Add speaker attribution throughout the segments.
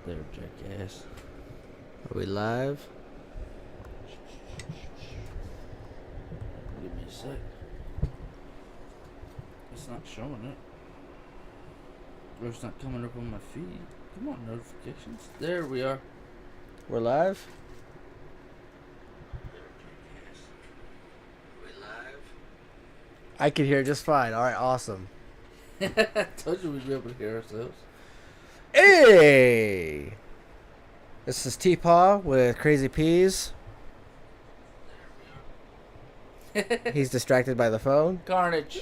Speaker 1: There, jackass.
Speaker 2: Are we live?
Speaker 1: Give me a sec. It's not showing it. Or it's not coming up on my feed. Come on, notifications. There we are.
Speaker 2: We're live? I can hear just fine. All right, awesome.
Speaker 1: Told you we'd be able to hear ourselves.
Speaker 2: Hey! This is TPAW with Crazy Peas. He's distracted by the phone.
Speaker 1: Karnage.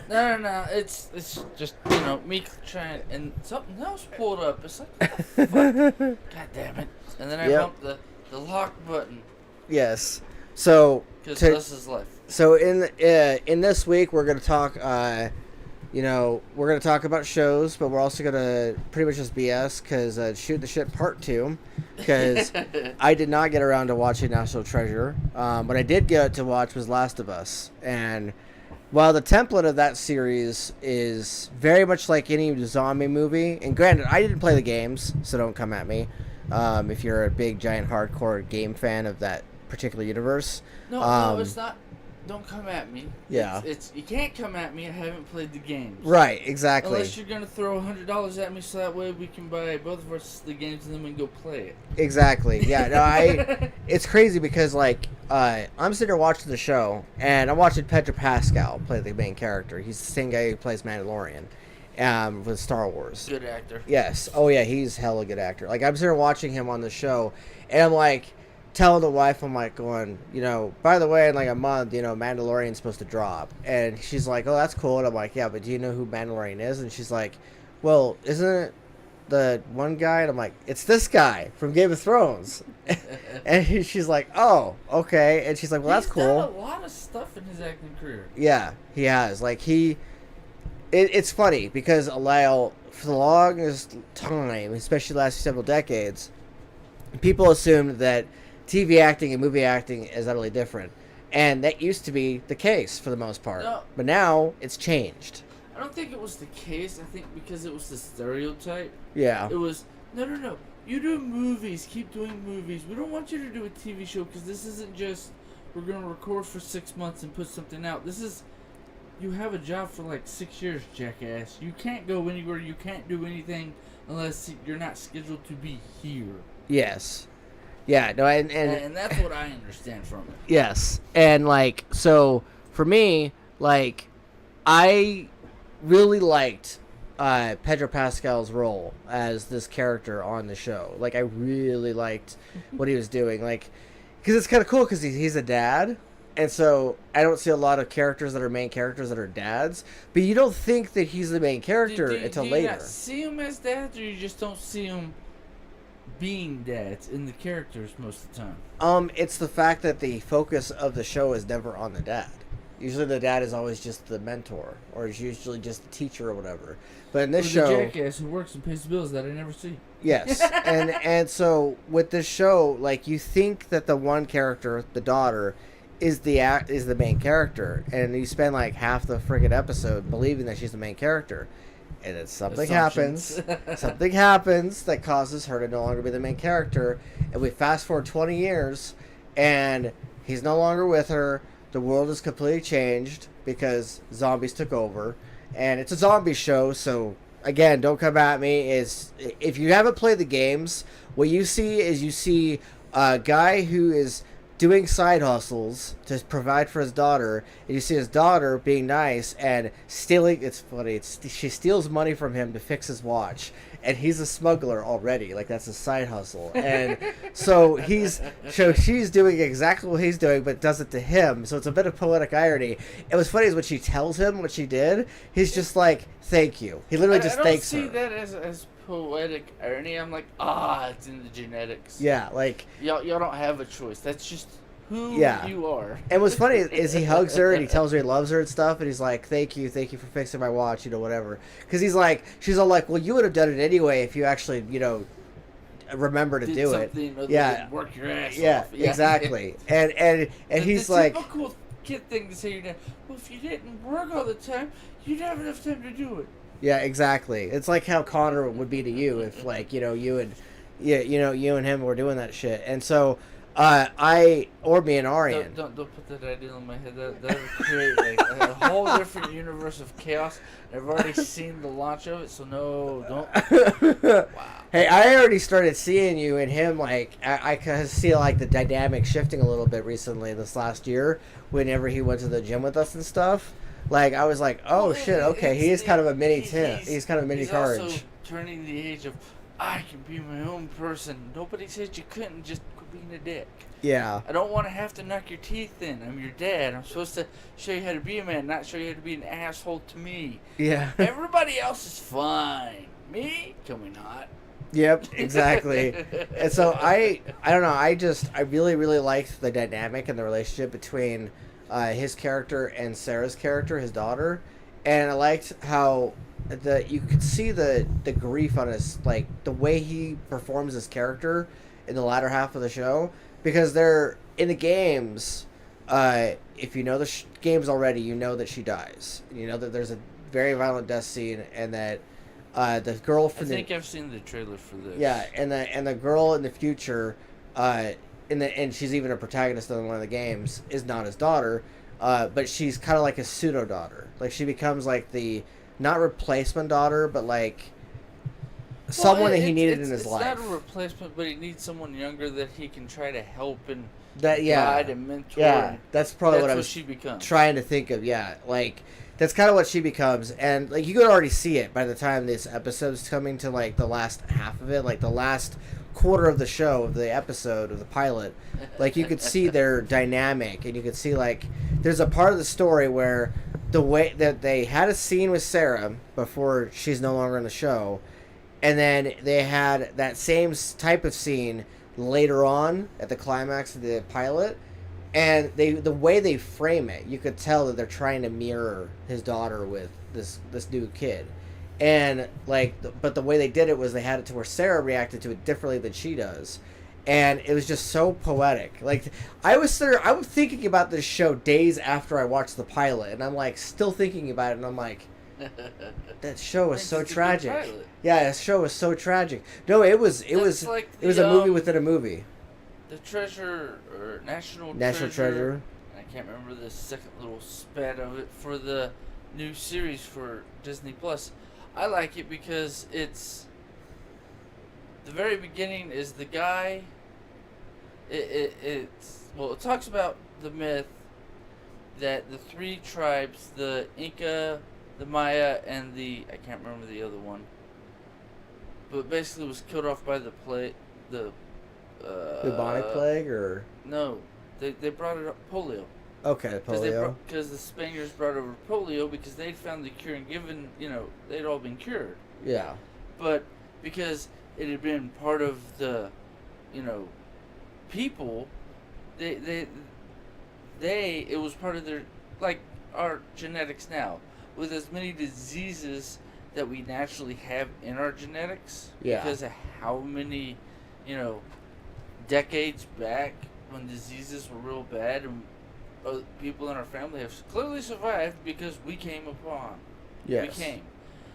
Speaker 1: No. It's just, me trying, and something else pulled up. It's like, what the fuck? God damn it. And then I bumped the lock button.
Speaker 2: Yes. So,
Speaker 1: because this is left.
Speaker 2: So in this week we're gonna talk. We're gonna talk about shows, but we're also gonna pretty much just BS because Shoot the Shit Part 2. Because I did not get around to watching National Treasure. What I did get to watch was Last of Us, and while the template of that series is very much like any zombie movie, and granted, I didn't play the games, so don't come at me if you're a big giant hardcore game fan of that particular universe.
Speaker 1: No, it's not. Don't come at me.
Speaker 2: Yeah.
Speaker 1: It's you can't come at me. I haven't played the games.
Speaker 2: Right, exactly.
Speaker 1: Unless you're gonna throw $100 at me, so that way we can buy both of us the games and then we can go play it. Exactly.
Speaker 2: Yeah. No, it's crazy because I'm sitting there watching the show and I'm watching Pedro Pascal play the main character. He's the same guy who plays Mandalorian, with Star Wars.
Speaker 1: Good actor.
Speaker 2: Yes. Oh yeah, he's a hella good actor. Like I'm sitting there watching him on the show, and I'm like, telling the wife, I'm like going, by the way, in like a month, Mandalorian's supposed to drop. And she's like, oh, that's cool. And I'm like, yeah, but do you know who Mandalorian is? And she's like, well, isn't it the one guy? And I'm like, it's this guy from Game of Thrones. And she's like, oh, okay. And she's like, well, that's cool.
Speaker 1: He's done a lot of stuff in his acting career.
Speaker 2: Yeah, he has. Like, it's funny because for the longest time, especially the last several decades, people assumed that TV acting and movie acting is utterly different. And that used to be the case for the most part.
Speaker 1: No,
Speaker 2: but now it's changed.
Speaker 1: I don't think it was the case. I think because it was the stereotype.
Speaker 2: Yeah.
Speaker 1: It was, no. You do movies. Keep doing movies. We don't want you to do a TV show because this isn't just we're going to record for 6 months and put something out. This is, you have a job for like 6 years, jackass. You can't go anywhere. You can't do anything unless you're not scheduled to be here.
Speaker 2: Yes. Yeah, no, and
Speaker 1: that's what I understand from it.
Speaker 2: Yes, and so for me, I really liked Pedro Pascal's role as this character on the show. I really liked what he was doing, because it's kind of cool because he's a dad, and so I don't see a lot of characters that are main characters that are dads, but you don't think that he's the main character until later. Do you not
Speaker 1: see him as dads, or you just don't see him being dads in the characters most of the time?
Speaker 2: It's the fact that the focus of the show is never on the dad. Usually the dad is always just the mentor, or is usually just the teacher or whatever. But in this show,
Speaker 1: the jackass who works and pays bills that I never see.
Speaker 2: Yes, and so with this show, you think that the one character, the daughter, is the main character, and you spend half the friggin' episode believing that she's the main character. And then something happens that causes her to no longer be the main character. And we fast forward 20 years, and he's no longer with her. The world is completely changed because zombies took over. And it's a zombie show, so, again, don't come at me. If you haven't played the games, what you see a guy who is doing side hustles to provide for his daughter, and you see his daughter being nice and stealing. It's funny. She steals money from him to fix his watch, and he's a smuggler already. That's a side hustle, and so she's doing exactly what he's doing, but does it to him. So it's a bit of poetic irony. And what's funny is when she tells him what she did, he's just like, "Thank you." He literally just thanks her.
Speaker 1: I don't see that as poetic irony. I'm like, it's in the genetics.
Speaker 2: Yeah,
Speaker 1: y'all don't have a choice. That's just who you are.
Speaker 2: And what's funny is he hugs her and he tells her he loves her and stuff, and he's like, thank you for fixing my watch, whatever. Because she's all like, well, you would have done it anyway if you actually, remember to do it.
Speaker 1: Yeah, work your ass off.
Speaker 2: Yeah, exactly. And he's like,
Speaker 1: the typical kid thing to say, well, if you didn't work all the time, you'd have enough time to do it.
Speaker 2: Yeah, exactly. It's like how Connor would be to you if, like, you and, yeah, you and him were doing that shit. And so, or me and Arian.
Speaker 1: Don't put that idea in my head. That would create like a whole different universe of chaos. I've already seen the launch of it, so no, don't. Wow.
Speaker 2: Hey, I already started seeing you and him, like, I kind of see, like, the dynamic shifting a little bit recently this last year whenever he went to the gym with us and stuff. Like, I was like, oh,
Speaker 1: Well,
Speaker 2: shit, okay, he is kind of a mini Tim. He's kind of a mini
Speaker 1: He's
Speaker 2: Courage.
Speaker 1: also turning the age of, I can be my own person. Nobody said you couldn't, just quit being a dick.
Speaker 2: Yeah.
Speaker 1: I don't want to have to knock your teeth in. I'm your dad. I'm supposed to show you how to be a man, not show you how to be an asshole to me.
Speaker 2: Yeah.
Speaker 1: Everybody else is fine. Me? Can we not?
Speaker 2: Yep, exactly. And so I don't know. I really, really liked the dynamic and the relationship between his character and Sarah's character, his daughter, and I liked how you could see the grief on his, like, the way he performs his character in the latter half of the show, because they're in the games. If you know the games already, you know that she dies. You know that there's a very violent death scene, and that the girl from
Speaker 1: I've seen the trailer for this.
Speaker 2: Yeah, and the girl in the future, and she's even a protagonist in one of the games, is not his daughter, but she's kind of like a pseudo daughter. Like, she becomes like the not replacement daughter, but like someone that he needed in his life.
Speaker 1: It's not a replacement, but he needs someone younger that he can try to help and
Speaker 2: guide
Speaker 1: and mentor.
Speaker 2: Yeah, that's probably what I was
Speaker 1: she becomes.
Speaker 2: Trying to think of. Yeah, like, that's kind of what she becomes, and like, you could already see it by the time this episode's coming to, like, the last half of it, like the last quarter of the show, of the episode, of the pilot. Like, you could see their dynamic, and you could see, like, there's a part of the story where the way that they had a scene with Sarah before she's no longer in the show, and then they had that same type of scene later on at the climax of the pilot. And the way they frame it, you could tell that they're trying to mirror his daughter with this new kid, and like, but the way they did it was they had it to where Sarah reacted to it differently than she does, and it was just so poetic. Like, I was thinking about this show days after I watched the pilot, and I'm like still thinking about it, and I'm like, that show was so tragic. Yeah, that show was so tragic. No, it was
Speaker 1: like
Speaker 2: it was a movie within a movie.
Speaker 1: The treasure, or National
Speaker 2: Treasure.
Speaker 1: I can't remember the second little spat of it for the new series for Disney Plus. I like it because it's the very beginning is the guy. It talks about the myth that the three tribes, the Inca, the Maya, and I can't remember the other one, but basically was killed off by the
Speaker 2: bubonic plague, or
Speaker 1: no, they brought it up polio.
Speaker 2: Okay, polio.
Speaker 1: Because the Spaniards brought over polio because they'd found the cure and given, they'd all been cured.
Speaker 2: Yeah.
Speaker 1: But because it had been part of the, people, it was part of their, like our genetics now, with as many diseases that we naturally have in our genetics.
Speaker 2: Yeah.
Speaker 1: Because of how many, decades back when diseases were real bad, and people in our family have clearly survived because we came upon.
Speaker 2: Yes.
Speaker 1: We came.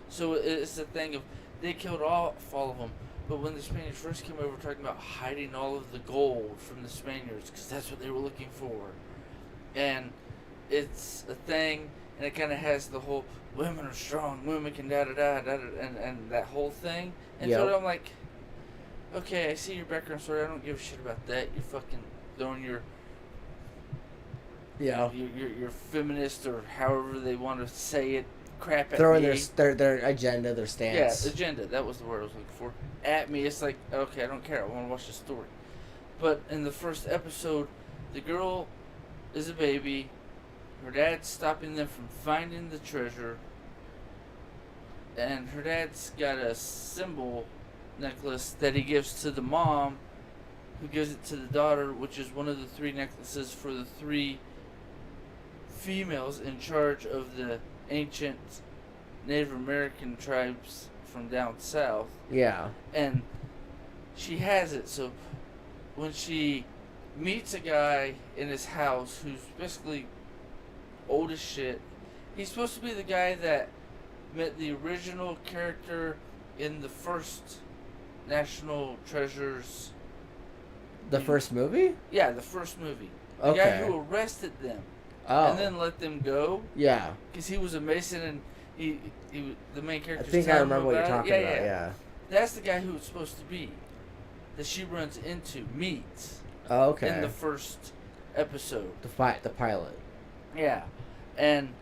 Speaker 1: So it's the thing of, they killed all of them, but when the Spaniards first came over, talking about hiding all of the gold from the Spaniards because that's what they were looking for, and it's a thing, and it kind of has the whole women are strong, women can and that whole thing, and so I'm like, okay, I see your background story. I don't give a shit about that. You're fucking throwing your your feminist, or however they want to say it, crap at
Speaker 2: throwing
Speaker 1: me.
Speaker 2: their agenda, their stance.
Speaker 1: Yeah, agenda. That was the word I was looking for. At me, it's like, okay, I don't care. I want to watch the story. But in the first episode, the girl is a baby. Her dad's stopping them from finding the treasure, and her dad's got a symbol necklace that he gives to the mom, who gives it to the daughter, which is one of the three necklaces for the three females in charge of the ancient Native American tribes from down south.
Speaker 2: Yeah.
Speaker 1: And she has it, so when she meets a guy in his house who's basically old as shit, he's supposed to be the guy that met the original character in the first National Treasures.
Speaker 2: The first movie?
Speaker 1: Yeah, the first movie. The
Speaker 2: Okay.
Speaker 1: guy who arrested them
Speaker 2: Oh.
Speaker 1: and then let them go.
Speaker 2: Yeah.
Speaker 1: Because he was a Mason and he the main
Speaker 2: I
Speaker 1: character.
Speaker 2: think I remember what you're talking about. Yeah.
Speaker 1: That's the guy who it's supposed to be. That she runs into, meets.
Speaker 2: Oh, okay.
Speaker 1: In the first episode.
Speaker 2: The pilot.
Speaker 1: Yeah. And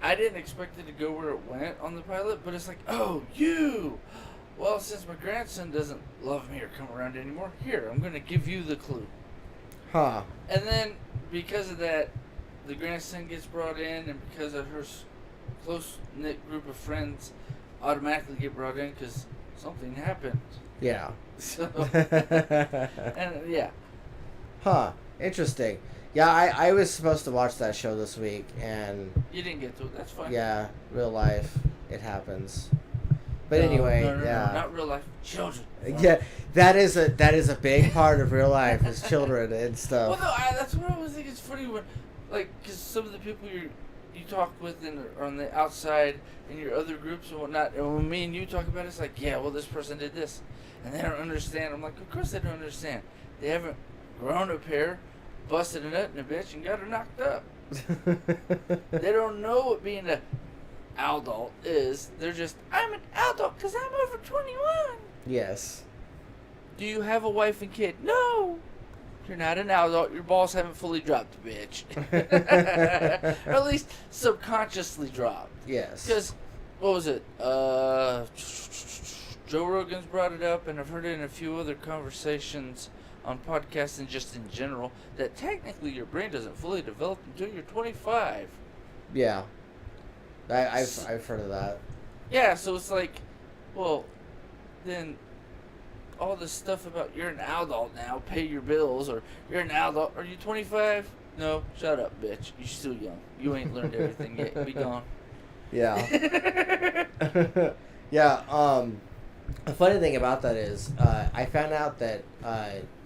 Speaker 1: I didn't expect it to go where it went on the pilot, but it's like, oh, you! Well, since my grandson doesn't love me or come around anymore, here, I'm going to give you the clue.
Speaker 2: Huh.
Speaker 1: And then, because of that, the grandson gets brought in, and because of her close-knit group of friends automatically get brought in because something happened.
Speaker 2: Yeah.
Speaker 1: So, and yeah.
Speaker 2: Huh. Interesting. Yeah, I was supposed to watch that show this week, and
Speaker 1: You didn't get to it, that's fine.
Speaker 2: yeah, real life, it happens. But anyway,
Speaker 1: no,
Speaker 2: yeah.
Speaker 1: not real life, children.
Speaker 2: Yeah, that is a big part of real life is children and stuff.
Speaker 1: Well, no, that's what I was thinking. It's funny when, like, because some of the people you talk with and are on the outside in your other groups and whatnot, and when me and you talk about it, it's like, yeah, well, this person did this, and they don't understand. I'm like, of course they don't understand. They haven't grown a pair, busted a nut in a bitch, and got her knocked up. They don't know what being a adult is. They're just, I'm an adult because I'm over 21.
Speaker 2: Yes.
Speaker 1: Do you have a wife and kid? No. You're not an adult. Your balls haven't fully dropped, bitch. Or at least subconsciously dropped.
Speaker 2: Yes.
Speaker 1: Because, what was it? Joe Rogan's brought it up, and I've heard it in a few other conversations on podcasts and just in general, that technically your brain doesn't fully develop until you're 25.
Speaker 2: Yeah. I've heard of that.
Speaker 1: Yeah, so it's like, well, then all this stuff about you're an adult now, pay your bills, or you're an adult. Are you 25? No, shut up, bitch. You're still young. You ain't learned everything yet. Be gone.
Speaker 2: Yeah. Yeah. The funny thing about that is, I found out that,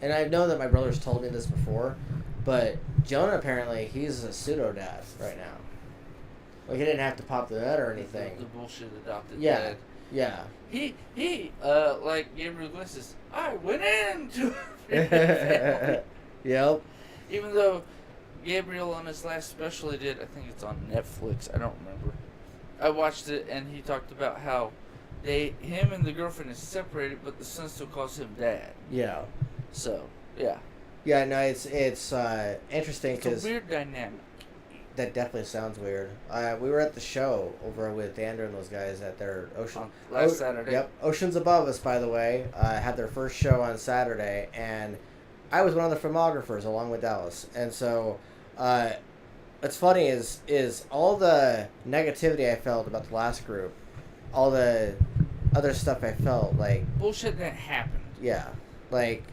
Speaker 2: and I know that my brother's told me this before, but Jonah apparently he's a pseudo dad right now. Like he didn't have to pop the nut or anything.
Speaker 1: The bullshit adopted
Speaker 2: Yeah.
Speaker 1: dad.
Speaker 2: Yeah.
Speaker 1: He, like Gabriel Iglesias, I went into it.
Speaker 2: Yep.
Speaker 1: Even though Gabriel on his last special he did, I think it's on Netflix, I don't remember. I watched it and he talked about how him and the girlfriend is separated, but the son still calls him dad.
Speaker 2: Yeah.
Speaker 1: So, yeah.
Speaker 2: Yeah, no, it's interesting because
Speaker 1: It's a weird dynamic.
Speaker 2: that definitely sounds weird. We were at the show over with Andrew and those guys at their
Speaker 1: Last Saturday.
Speaker 2: Yep, Oceans Above Us, by the way, had their first show on Saturday, and I was one of the filmographers along with Dallas. And so, what's funny is all the negativity I felt about the last group, all the other stuff I felt like
Speaker 1: bullshit that happened.
Speaker 2: Yeah, like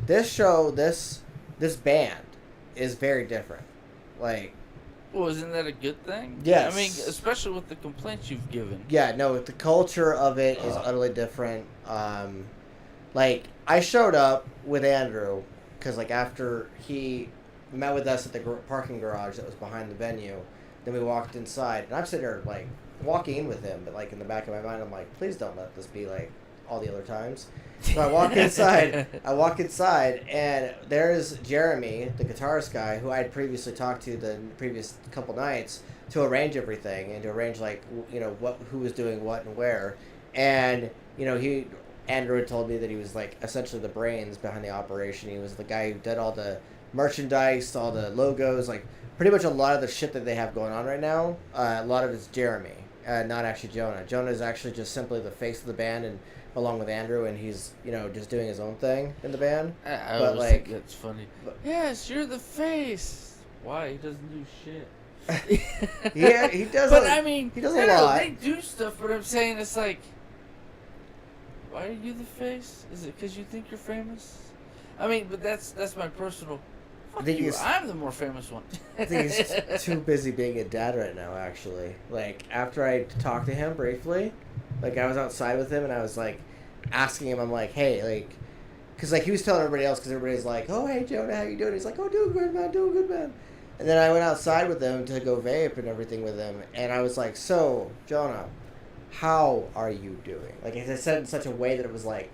Speaker 2: this show, this band is very different. Like.
Speaker 1: Well, isn't that a good thing?
Speaker 2: Yes.
Speaker 1: I mean, especially with the complaints you've given.
Speaker 2: Yeah, no, the culture of it is utterly different. Like, I showed up with Andrew, because, like, after he met with us at the parking garage that was behind the venue, then we walked inside, and I'm sitting there, like, walking in with him, but, like, in the back of my mind, I'm like, please don't let this be, like, all the other times. So I walk inside, and there's Jeremy, the guitarist guy, who I had previously talked to the previous couple nights to arrange everything and to arrange, like, you know, who was doing what and where. And, you know, Andrew had told me that he was, like, essentially the brains behind the operation. He was the guy who did all the merchandise, all the logos, like, pretty much a lot of the shit that they have going on right now. A lot of it's Jeremy, not actually Jonah. Jonah is actually just simply the face of the band, and along with Andrew, and he's, you know, just doing his own thing in the band.
Speaker 1: I
Speaker 2: but,
Speaker 1: always
Speaker 2: like,
Speaker 1: think that's funny. Yes, you're the face. Why? He doesn't do shit.
Speaker 2: Yeah, he does.
Speaker 1: But I mean,
Speaker 2: he does a lot.
Speaker 1: They do stuff, but I'm saying it's like, why are you the face? Is it because you think you're famous? I mean, but that's my personal. Fuck you, I'm the more famous one.
Speaker 2: I think he's too busy being a dad right now, actually. Like, after I talked to him briefly, like, I was outside with him, and I was, like, asking him, I'm like, hey, like, because, like, he was telling everybody else, because everybody's like, oh, hey, Jonah, how you doing? He's like, oh, doing good, man, doing good, man. And then I went outside with them to go vape and everything with them, and I was like, "So, Jonah, how are you doing?" Like I said in such a way that it was like,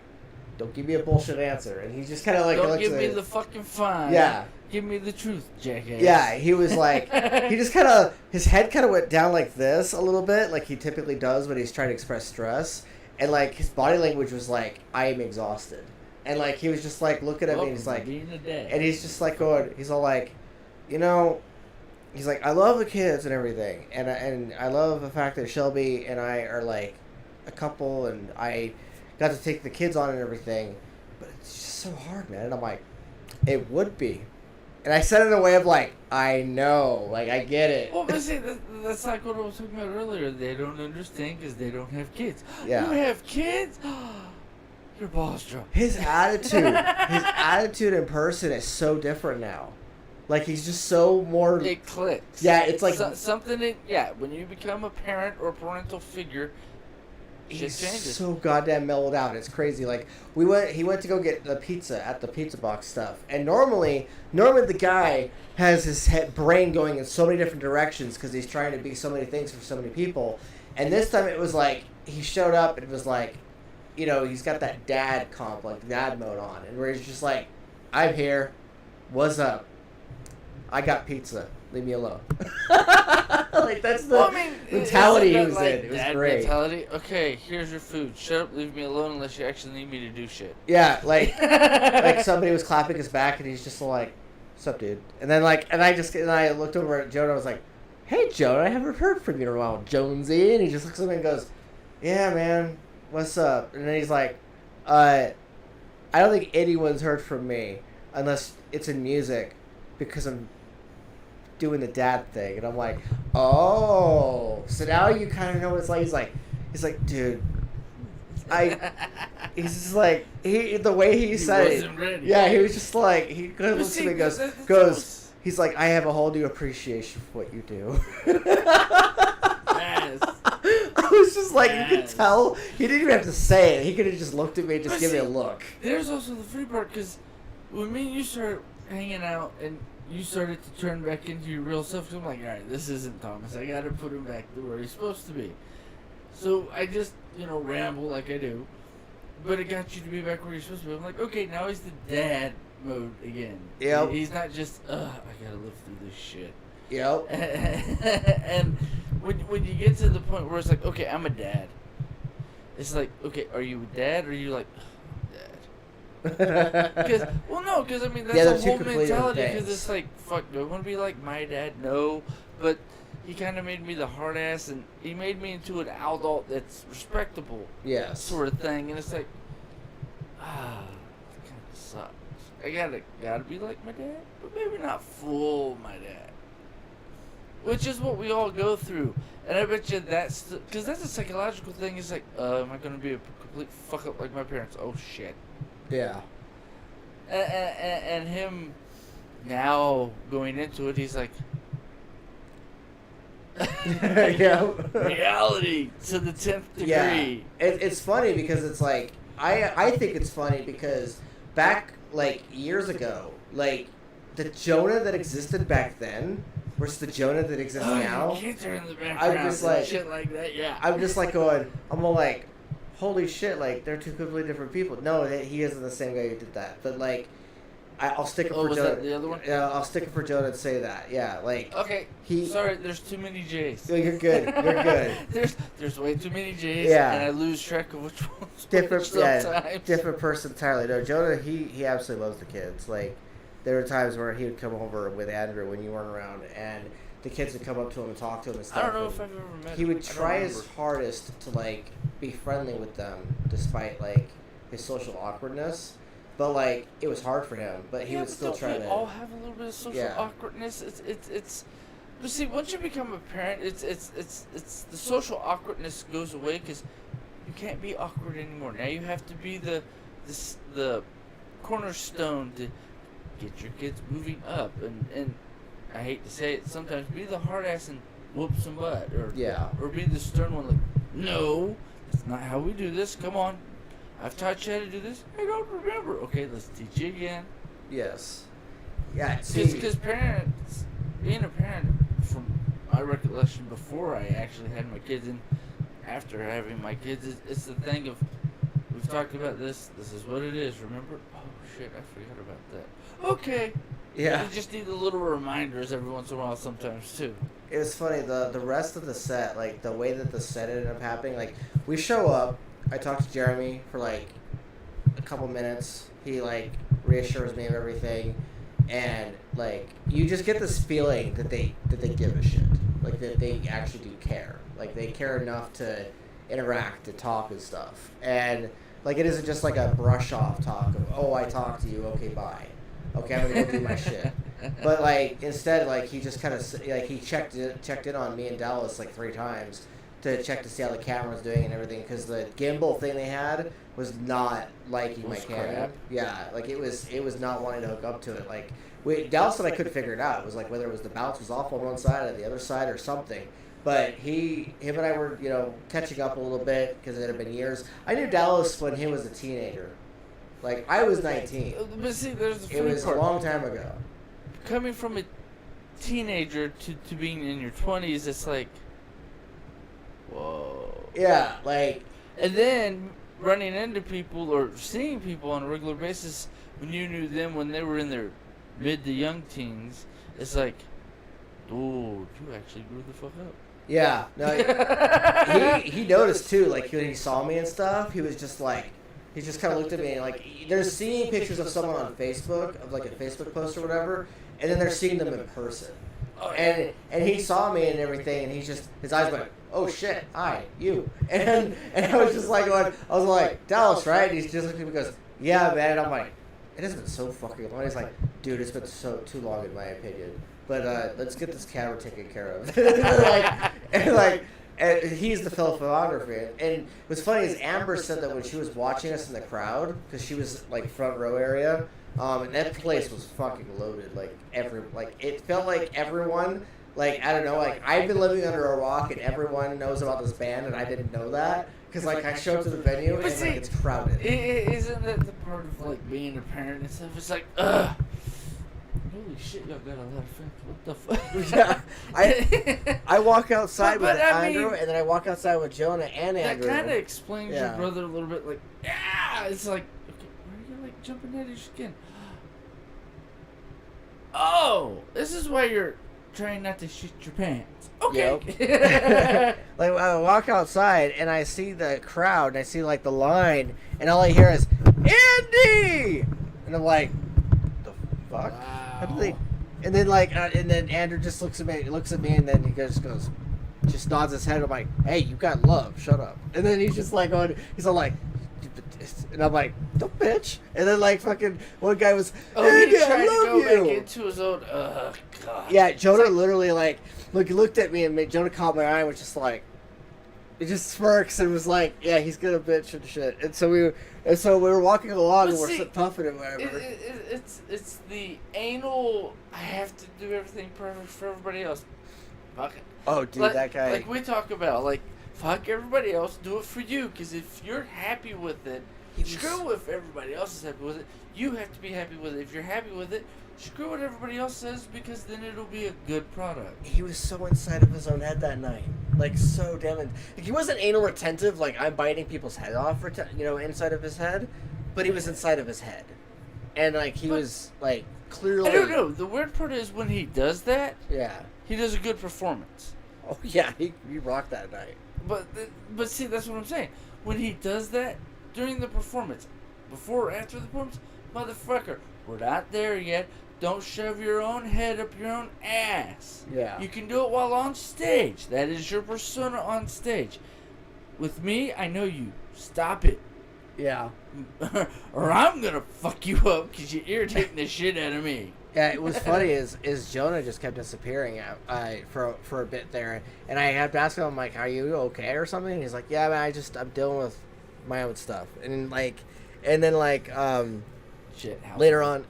Speaker 2: "Don't give me a bullshit answer." And he just kind of like,
Speaker 1: don't give me the fucking fine.
Speaker 2: Yeah.
Speaker 1: Give me the truth, jackass.
Speaker 2: Yeah, he was like, he just kind of, his head kind of went down like this a little bit, like he typically does when he's trying to express stress, and like his body language was like, "I am exhausted," and like he was just like looking at me, and he's like, and he's just like going, he's all like, you know, he's like, "I love the kids and everything, and I love the fact that Shelby and I are like a couple, and I got to take the kids on and everything, but it's just so hard, man." And I'm like, "It would be," and I said it in a way of like, "I know, like I get it."
Speaker 1: Well, but see, that's like what I was talking about earlier. They don't understand because they don't have kids.
Speaker 2: Yeah.
Speaker 1: You have kids? Your balls drop.
Speaker 2: His attitude in person is so different now. Like he's just so more.
Speaker 1: It clicks.
Speaker 2: Yeah, it's like
Speaker 1: something. When you become a parent or a parental figure, shit
Speaker 2: he's
Speaker 1: changes.
Speaker 2: so goddamn mellowed out. It's crazy. Like he went to go get the pizza at the pizza box stuff, and normally the guy has his brain going in so many different directions because he's trying to be so many things for so many people. And this time it was like he showed up and it was like, you know, he's got that dad comp, like dad mode on, and where he's just like, "I'm here, what's up? I got pizza. Leave me alone." Like that's the mentality he was in. It was great.
Speaker 1: Mentality. Okay, here's your food. Shut up. Leave me alone unless you actually need me to do shit.
Speaker 2: Yeah, like somebody was clapping his back and he's just like, "What's up, dude?" And then I looked over at Jonah. I was like, "Hey, Jonah, I haven't heard from you in a while, Jonesy." And he just looks at me and goes, "Yeah, man, what's up?" And then he's like, "I don't think anyone's heard from me unless it's in music because I'm doing the dad thing." And I'm like, "Oh, so now you kind of know what it's like." He's like, "Dude, he's just like, the way he said it.
Speaker 1: Ready.
Speaker 2: Yeah, he was just like, he looks at me and goes, he's like, "I have a whole new appreciation for what you do."
Speaker 1: Yes.
Speaker 2: I was just like, you could tell, he didn't even have to say it. He could have just looked at me and just give me a look.
Speaker 1: There's also the free part, because when me and you started hanging out and you started to turn back into your real self, 'cause I'm like, alright, this isn't Thomas. I gotta put him back to where he's supposed to be. So I just, ramble like I do. But it got you to be back where you're supposed to be. I'm like, okay, now he's the dad mode again.
Speaker 2: Yep.
Speaker 1: He's not just, I gotta live through this shit.
Speaker 2: Yep.
Speaker 1: And when you get to the point where it's like, okay, I'm a dad. It's like, okay, are you a dad or are you like, dad? Because I mean, that's the whole mentality. Because it's like, fuck, do I want to be like my dad? No. But he kind of made me the hard ass, and he made me into an adult that's respectable.
Speaker 2: Yes.
Speaker 1: Sort of thing. And it's like, it kind of sucks. I gotta be like my dad, but maybe not full my dad. Which is what we all go through. And I bet you because that's a psychological thing. It's like, am I going to be a complete fuck up like my parents? Oh, shit.
Speaker 2: Yeah.
Speaker 1: And him now going into it, he's like,
Speaker 2: yeah.
Speaker 1: reality to the 10th degree.
Speaker 2: Yeah. It's funny because it's like, I think it's funny because back, like, years ago, like, the Jonah that existed back then versus the Jonah that exists now.
Speaker 1: Kids are in the background.
Speaker 2: I'm just like,
Speaker 1: shit like that, yeah.
Speaker 2: I'm just like going, I'm all like, holy shit, like, they're two completely different people. No, he isn't the same guy who did that. But, like, I'll stick it for
Speaker 1: was
Speaker 2: Jonah.
Speaker 1: That the other one?
Speaker 2: Yeah, I'll stick it for Jonah and say that. Yeah, like.
Speaker 1: Okay. Sorry, there's too many J's.
Speaker 2: You're good. You're good.
Speaker 1: There's way too many J's.
Speaker 2: Yeah.
Speaker 1: And I lose track of which one's
Speaker 2: different.
Speaker 1: which sometimes.
Speaker 2: Different person entirely. No, Jonah, he absolutely loves the kids. Like, there were times where he would come over with Andrew when you weren't around, and the kids would come up to him and talk to him and stuff.
Speaker 1: I don't know if I've ever met him.
Speaker 2: He would try his hardest to, like, be friendly with them, despite, like, his social awkwardness. But, like, it was hard for him, but he would still try to.
Speaker 1: We all have a little bit of social awkwardness. It's. But see, once you become a parent, it's the social awkwardness goes away because you can't be awkward anymore. Now you have to be the cornerstone to get your kids moving up, and I hate to say it, sometimes be the hard ass and whoop some butt, or be the stern one, like, no, that's not how we do this. Come on. I've taught you how to do this. I don't remember. Okay, let's teach you again.
Speaker 2: Yes. Yeah.
Speaker 1: Because parents, being a parent, from my recollection, before I actually had my kids and after having my kids, it's the thing of, we've talked about this. This is what it is. Remember? Oh shit, I forgot about that. Okay.
Speaker 2: Yeah.
Speaker 1: You just need the little reminders every once in a while, sometimes too.
Speaker 2: It was funny, the rest of the set, like, the way that the set ended up happening, like, we show up, I talk to Jeremy for, like, a couple minutes, he, like, reassures me of everything, and, like, you just get this feeling that they give a shit, like, that they actually do care, like, they care enough to interact and talk and stuff, and, like, it isn't just, like, a brush-off talk of, oh, I talked to you, okay, bye. Okay, I'm gonna go do my shit. But like instead, like he just kind of like he checked in on me and Dallas like 3 times to check to see how the camera was doing and everything, because the gimbal thing they had was not liking my camera. Yeah, like it was not wanting to hook up to it. Like Dallas and I couldn't figure it out. It was like whether it was the bounce was off on one side or the other side or something. But him and I were catching up a little bit because it had been years. I knew Dallas when he was a teenager. Like, I was 19.
Speaker 1: But see, there's the
Speaker 2: It was
Speaker 1: part.
Speaker 2: a long time ago.
Speaker 1: Coming from a teenager to being in your 20s, it's like, whoa.
Speaker 2: Yeah, like...
Speaker 1: And then running into people or seeing people on a regular basis when you knew them when they were in their mid to young teens, it's like, dude, you actually grew the fuck up.
Speaker 2: Yeah. No, he noticed, too, like, when he saw me and stuff, he was just like... He just kind of looked at me and, like, they're seeing pictures of someone on Facebook, of, like, a Facebook post or whatever, and then they're seeing them in person. And he saw me and everything, and his eyes went, oh, shit, hi, you. And I was just like, Dallas, right? And he's just looking at me and goes, yeah, man. And I'm like, it has been so fucking long. He's like, dude, it's been too long in my opinion. But let's get this camera taken care of. And he's the photographer. And what's funny is Amber said that when she was watching us in the crowd, because she was like front row area, and that place was fucking loaded. It felt like everyone, like, I don't know, like I've been living under a rock and everyone knows about this band and I didn't know that. Because like I showed up to the venue and like it's crowded.
Speaker 1: Isn't that the part of like being a parent and stuff? It's like, ugh. Holy shit, y'all got a lot of fans. What the fuck?
Speaker 2: Yeah. I walk outside with Andrew, and then I walk outside with Jonah and Andrew.
Speaker 1: That kind of explains your brother a little bit. Like, yeah, it's like, okay, why are you like jumping out of your skin? Oh, this is why you're trying not to shit your pants. Okay.
Speaker 2: Yep. Like I walk outside and I see the crowd and I see like the line, and all I hear is Andy, and I'm like, the fuck.
Speaker 1: Wow.
Speaker 2: And then and then Andrew just looks at me, and then he just nods his head. I'm like, hey, you got love, shut up. And then he's just like he's all like, and I'm like, don't bitch. And then like fucking one guy was,
Speaker 1: he tried
Speaker 2: I love
Speaker 1: to go
Speaker 2: you.
Speaker 1: back into his own. God.
Speaker 2: Yeah, Jonah literally looked at me and Jonah caught my eye and was just like, it just smirks and was like, yeah, he's gonna bitch and shit. And so we were walking along and we're puffing and whatever.
Speaker 1: It's the anal. I have to do everything perfect for everybody else. Fuck it.
Speaker 2: Oh, dude, that guy.
Speaker 1: Like we talk about, like, fuck everybody else, do it for you. Because if you're happy with it, screw if everybody else is happy with it. You have to be happy with it. If you're happy with it, screw what everybody else says, because then it'll be a good product.
Speaker 2: He was so inside of his own head that night. Like, so damn it. Like, he wasn't anal retentive, like I'm biting people's head off, inside of his head. But he was inside of his head. And, like, he was, like, clearly...
Speaker 1: I don't know. The weird part is when he does that,
Speaker 2: yeah,
Speaker 1: he does a good performance.
Speaker 2: Oh, yeah, he rocked that night.
Speaker 1: But see, that's what I'm saying. When he does that during the performance, before or after the performance, motherfucker, we're not there yet. Don't shove your own head up your own ass.
Speaker 2: Yeah.
Speaker 1: You can do it while on stage. That is your persona on stage. With me, I know you. Stop it.
Speaker 2: Yeah.
Speaker 1: Or I'm gonna fuck you up because you're irritating the shit out of me.
Speaker 2: Yeah, it was funny is Jonah just kept disappearing for a bit there, and I had to ask him, I'm like, are you okay or something? And he's like, yeah, man, I'm dealing with my own stuff. And then
Speaker 1: shit.
Speaker 2: Later on,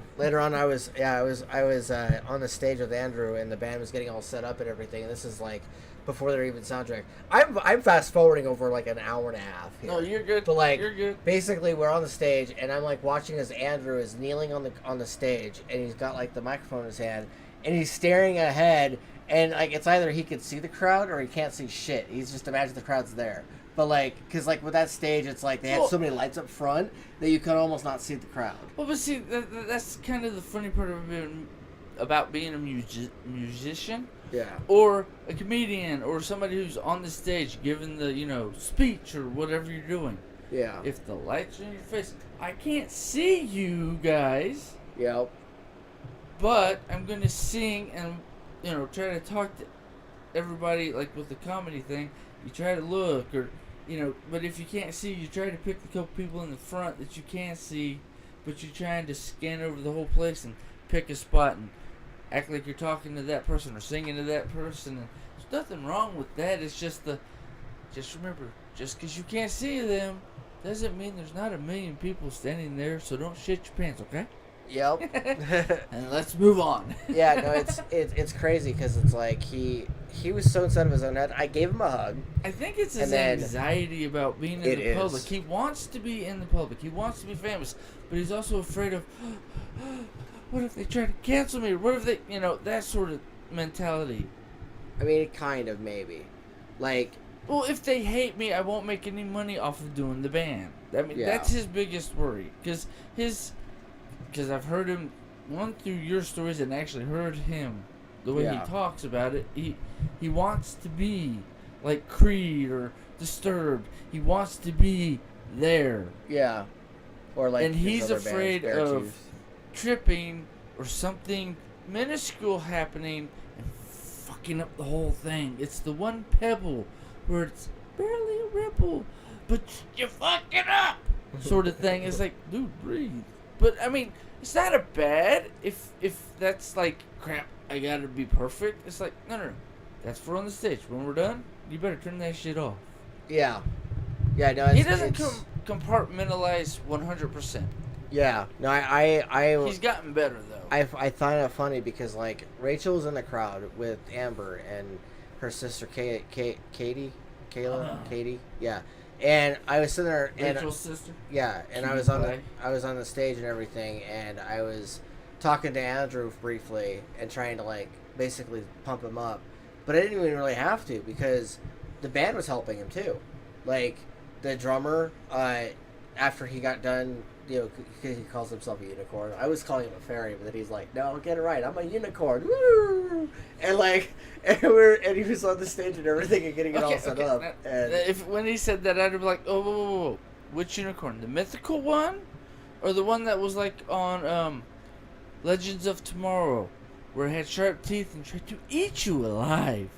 Speaker 2: I was on the stage with Andrew, and the band was getting all set up and everything. And this is like before they're even soundtrack. I'm fast forwarding over like an hour and a half here.
Speaker 1: No, you're good.
Speaker 2: But like,
Speaker 1: you're good.
Speaker 2: Basically, we're on the stage, and I'm like watching as Andrew is kneeling on the stage, and he's got like the microphone in his hand, and he's staring ahead, and like it's either he can see the crowd or he can't see shit. He's just imagine the crowd's there. But like, because like with that stage, it's like they had so many lights up front that you could almost not see the crowd.
Speaker 1: Well, but see, that's kind of the funny part about being a musician.
Speaker 2: Yeah.
Speaker 1: Or a comedian, or somebody who's on the stage giving the, speech or whatever you're doing.
Speaker 2: Yeah.
Speaker 1: If the lights are in your face, I can't see you guys.
Speaker 2: Yep.
Speaker 1: But I'm going to sing and, try to talk to everybody, like with the comedy thing. You try to look, or, but if you can't see, you try to pick the couple people in the front that you can see, but you're trying to scan over the whole place and pick a spot and act like you're talking to that person or singing to that person. And there's nothing wrong with that. It's just just remember, just because you can't see them doesn't mean there's not a million people standing there. So don't shit your pants, okay?
Speaker 2: Yep.
Speaker 1: And let's move on.
Speaker 2: Yeah, no, it's crazy because it's like he was so inside of his own head. I gave him a hug.
Speaker 1: I think it's his anxiety about being in the public. He wants to be in the public. He wants to be famous, but he's also afraid of, what if they try to cancel me? What if they, that sort of mentality.
Speaker 2: I mean, kind of, maybe. Like...
Speaker 1: Well, if they hate me, I won't make any money off of doing the band. I mean, that's his biggest worry. Because I've heard him, one through your stories, and actually heard him, the way he talks about it. He wants to be like Creed or Disturbed. He wants to be there.
Speaker 2: Yeah. Or like,
Speaker 1: and he's afraid of tripping or something minuscule happening and fucking up the whole thing. It's the one pebble where it's barely a ripple, but you fuck it up, sort of thing. It's like, dude, breathe. But I mean, it's not a bad if that's like, crap, I gotta be perfect. It's like, no. That's for on the stage. When we're done, you better turn that shit off.
Speaker 2: Yeah. Yeah, no,
Speaker 1: he doesn't compartmentalize 100%.
Speaker 2: Yeah. No, I
Speaker 1: he's gotten better though.
Speaker 2: I find it funny because like Rachel was in the crowd with Amber and her sister Katie, yeah. And I was sitting there, and
Speaker 1: Rachel's sister.
Speaker 2: Yeah, and I was on the stage and everything, and I was talking to Andrew briefly and trying to like basically pump him up, but I didn't even really have to because the band was helping him too. Like the drummer, after he got done, he calls himself a unicorn. I was calling him a fairy, but then he's like, "No, get it right. I'm a unicorn." Woo! And like, and he was on the stage and everything and getting it all set up. And
Speaker 1: when he said that, I'd be like, "Oh, whoa. Which unicorn? The mythical one, or the one that was like on Legends of Tomorrow, where it had sharp teeth and tried to eat you alive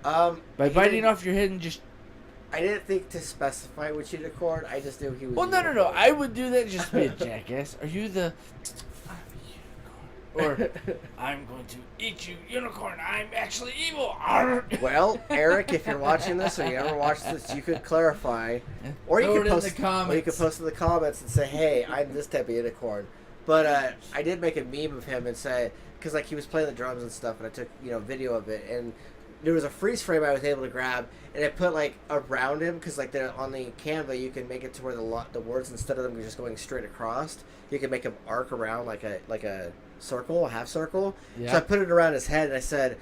Speaker 1: by biting off your head and just."
Speaker 2: I didn't think to specify which unicorn. I just knew he was.
Speaker 1: Well, no. I would do that just to be a jackass. Are you the? I'm a unicorn. Or I'm going to eat you, unicorn. I'm actually evil.
Speaker 2: Well, Eric, if you're watching this or you ever watched this, you could clarify, or you could post in the comments. Or you could post in the comments and say, "Hey, I'm this type of unicorn." But I did make a meme of him and say, because like he was playing the drums and stuff, and I took video of it and. There was a freeze frame I was able to grab, and I put like around him because like on the Canva you can make it to where the words, instead of them just going straight across, you can make them arc around like a circle, a half circle. Yeah. So I put it around his head and I said,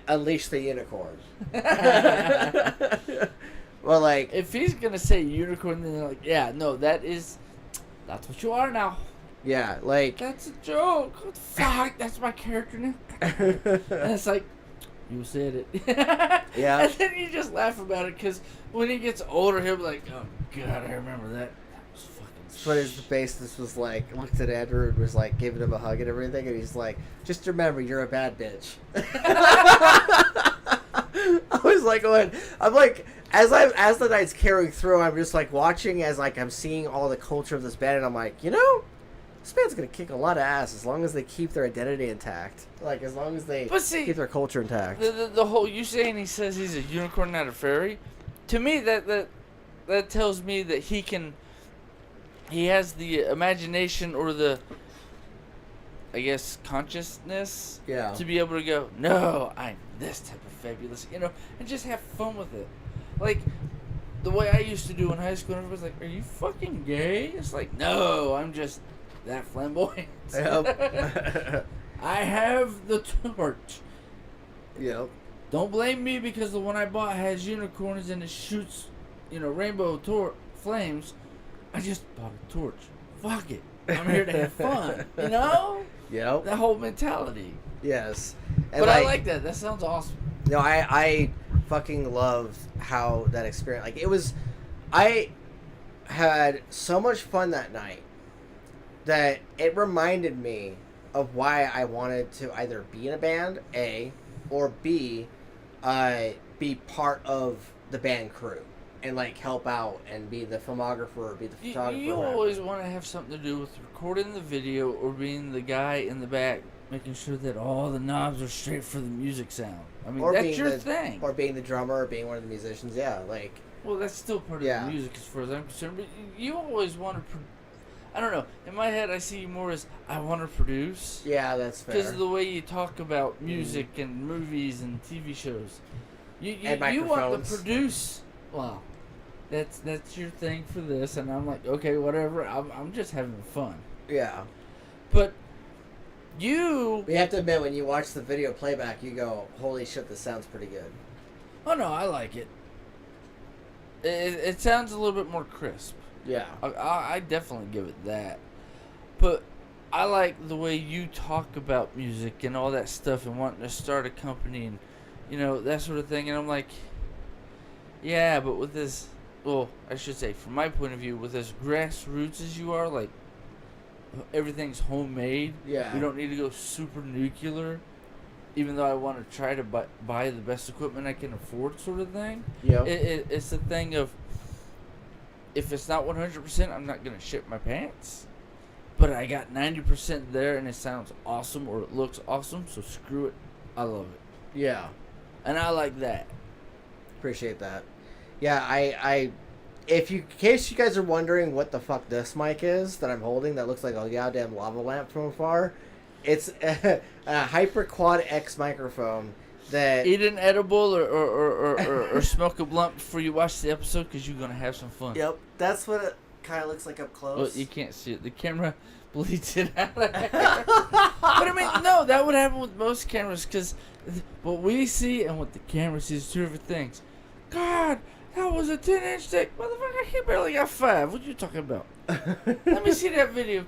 Speaker 2: "Unleash the unicorn." Well, like
Speaker 1: if he's gonna say unicorn, then they're like, yeah, no, that's what you are now.
Speaker 2: Yeah, like
Speaker 1: that's a joke. What the fuck? That's my character now. And it's like. You said it.
Speaker 2: Yeah.
Speaker 1: And then you just laugh about it because when he gets older, he'll be like, oh, God, I remember that. That was fucking
Speaker 2: But his bassist was like, looked at Andrew and was like, giving him a hug and everything, and he's like, just remember, you're a bad bitch. I was like, going, I'm like, as the night's carrying through, I'm just like watching as like I'm seeing all the culture of this band, and I'm like, this band's gonna kick a lot of ass as long as they keep their identity intact. Like, as long as they keep their culture intact.
Speaker 1: The whole, you saying he says he's a unicorn, not a fairy, to me, that tells me that he has the imagination or the, I guess, consciousness to be able to go, no, I'm this type of fabulous, and just have fun with it. Like, the way I used to do in high school, everybody's like, are you fucking gay? It's like, no, I'm just that flamboyant.
Speaker 2: Yep.
Speaker 1: I have the torch.
Speaker 2: Yep.
Speaker 1: Don't blame me because the one I bought has unicorns and it shoots, rainbow flames. I just bought a torch. Fuck it. I'm here to have fun.
Speaker 2: Yep.
Speaker 1: That whole mentality.
Speaker 2: Yes. And
Speaker 1: But I like that. That sounds awesome.
Speaker 2: No, I fucking loved how that experience. Like, it was. I had so much fun that night that it reminded me of why I wanted to either be in a band, A, or B, be part of the band crew and like help out and be the filmographer or be the photographer.
Speaker 1: You always want to have something to do with recording the video or being the guy in the back making sure that all the knobs are straight for the music sound. I mean, that's your thing.
Speaker 2: Or being the drummer or being one of the musicians, yeah. Like,
Speaker 1: well, that's still part of the music as far as I'm concerned. But you always want to... I don't know. In my head, I see you more as I want to produce.
Speaker 2: Yeah, that's fair.
Speaker 1: Because of the way you talk about music and movies and TV shows. You want to produce... Well, that's your thing for this. And I'm like, okay, whatever. I'm just having fun.
Speaker 2: Yeah.
Speaker 1: But... You
Speaker 2: have to admit, when you watch the video playback, you go, holy shit, this sounds pretty good.
Speaker 1: Oh, no, I like it. It sounds a little bit more crisp.
Speaker 2: Yeah.
Speaker 1: I definitely give it that. But I like the way you talk about music and all that stuff and wanting to start a company and, that sort of thing. And I'm like, yeah, but with this, well, I should say, from my point of view, with as grassroots as you are, like, everything's homemade.
Speaker 2: Yeah.
Speaker 1: We don't need to go super nuclear, even though I want to try to buy the best equipment I can afford, sort of thing.
Speaker 2: Yeah.
Speaker 1: It's a thing of, if it's not 100%, I'm not gonna shit my pants. But I got 90% there, and it sounds awesome or it looks awesome. So screw it, I love it.
Speaker 2: Yeah.
Speaker 1: And I like that.
Speaker 2: Appreciate that. Yeah, in case you guys are wondering what the fuck this mic is that I'm holding that looks like a goddamn lava lamp from afar, it's a Hyper Quad X microphone that...
Speaker 1: Eat an edible or smoke a blunt before you watch the episode because you're going to have some fun.
Speaker 2: Yep, that's what it kind of looks like up close.
Speaker 1: Well, you can't see it. The camera bleeds it out. But I mean, no, that would happen with most cameras because what we see and what the camera sees are two different things. God... That was a 10-inch dick. Motherfucker, he barely got 5. What you talking about? Let me see that video.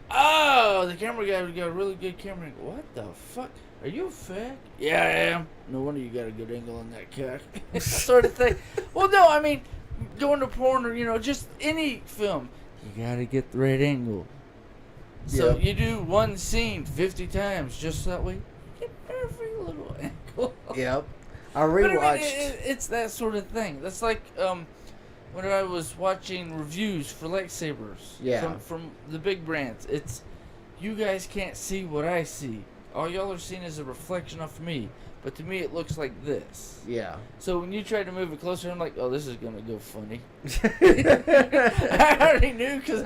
Speaker 1: Oh, the camera guy got a really good camera. What the fuck? Are you a fag? Yeah, I am. No wonder you got a good angle on that cock. Sort of thing. Well, no, I mean, going to porn or, just any film, you got to get the right angle. So you do one scene 50 times just that way. Get every little angle.
Speaker 2: Yep. I rewatched.
Speaker 1: But I mean, it's that sort of thing. That's like when I was watching reviews for lightsabers.
Speaker 2: Yeah.
Speaker 1: From the big brands. It's you guys can't see what I see. All y'all are seeing is a reflection of me. But to me, it looks like this.
Speaker 2: Yeah.
Speaker 1: So when you try to move it closer, I'm like, oh, this is gonna go funny. I already knew because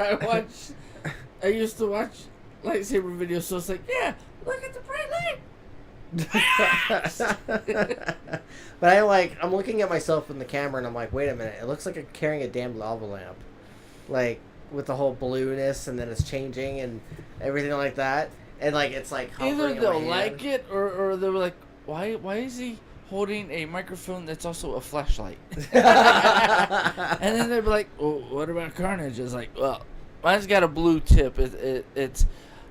Speaker 1: I used to watch lightsaber videos, so it's like, yeah, look at the bright light.
Speaker 2: But I'm looking at myself in the camera and I'm like, wait a minute, it looks like I'm carrying a damn lava lamp, like with the whole blueness and then it's changing and everything like that, and like it's like
Speaker 1: either they'll like it or they're like, why is he holding a microphone that's also a flashlight? And then they'll be like, well, what about Karnage? It's like, well, mine's got a blue tip. It's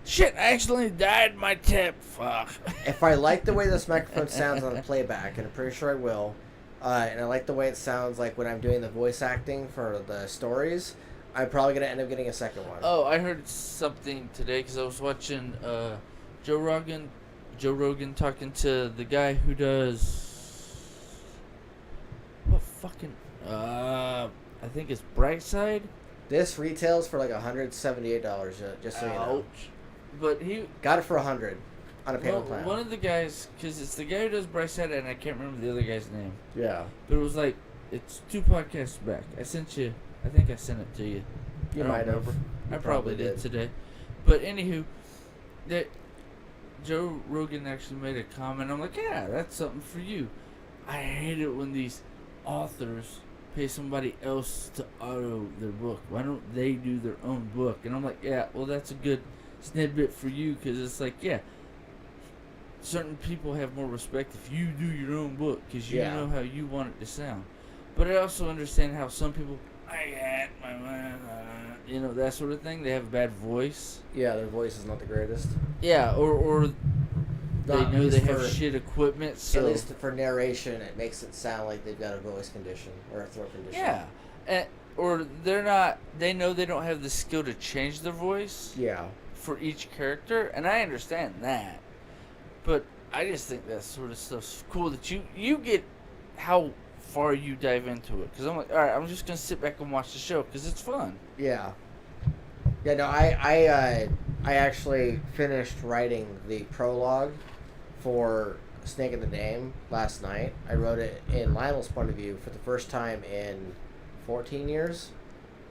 Speaker 1: shit, I accidentally dyed my tip. Fuck.
Speaker 2: If I like the way this microphone sounds on the playback, and I'm pretty sure I will, and I like the way it sounds like when I'm doing the voice acting for the stories, I'm probably going to end up getting a second one.
Speaker 1: Oh, I heard something today because I was watching Joe Rogan talking to the guy who does... What fucking... I think it's Brightside.
Speaker 2: This retails for like $178, just so you know.
Speaker 1: Ouch. But he
Speaker 2: got it for $100 on a payment plan.
Speaker 1: One of the guys, because it's the guy who does Brightside, and I can't remember the other guy's name.
Speaker 2: Yeah.
Speaker 1: But it was like, it's 2 podcasts back. I think I sent it to you.
Speaker 2: You might have.
Speaker 1: I probably did today. But anywho, that Joe Rogan actually made a comment. I'm like, yeah, that's something for you. I hate it when these authors pay somebody else to auto their book. Why don't they do their own book? And I'm like, yeah, well, that's a good snippet for you, because it's like, yeah, certain people have more respect if you do your own book because you
Speaker 2: Yeah.
Speaker 1: know how you want it to sound. But I also understand how some people, that sort of thing. They have a bad voice.
Speaker 2: Yeah, their voice is not the greatest.
Speaker 1: Yeah, or they
Speaker 2: Not
Speaker 1: know
Speaker 2: least
Speaker 1: they have
Speaker 2: for-
Speaker 1: shit equipment. So
Speaker 2: At least for narration, it makes it sound like they've got a voice condition or a throat condition.
Speaker 1: yeah, or they're not. They know they don't have the skill to change their voice.
Speaker 2: Yeah.
Speaker 1: For each character, and I understand that, but I just think that sort of stuff's cool that you get how far you dive into it, because I'm like, all right, I'm just gonna sit back and watch the show because it's fun.
Speaker 2: Yeah. Yeah. No, I actually finished writing the prologue for Snake in the Dame last night. I wrote it in Lionel's point of view for the first time in 14 years.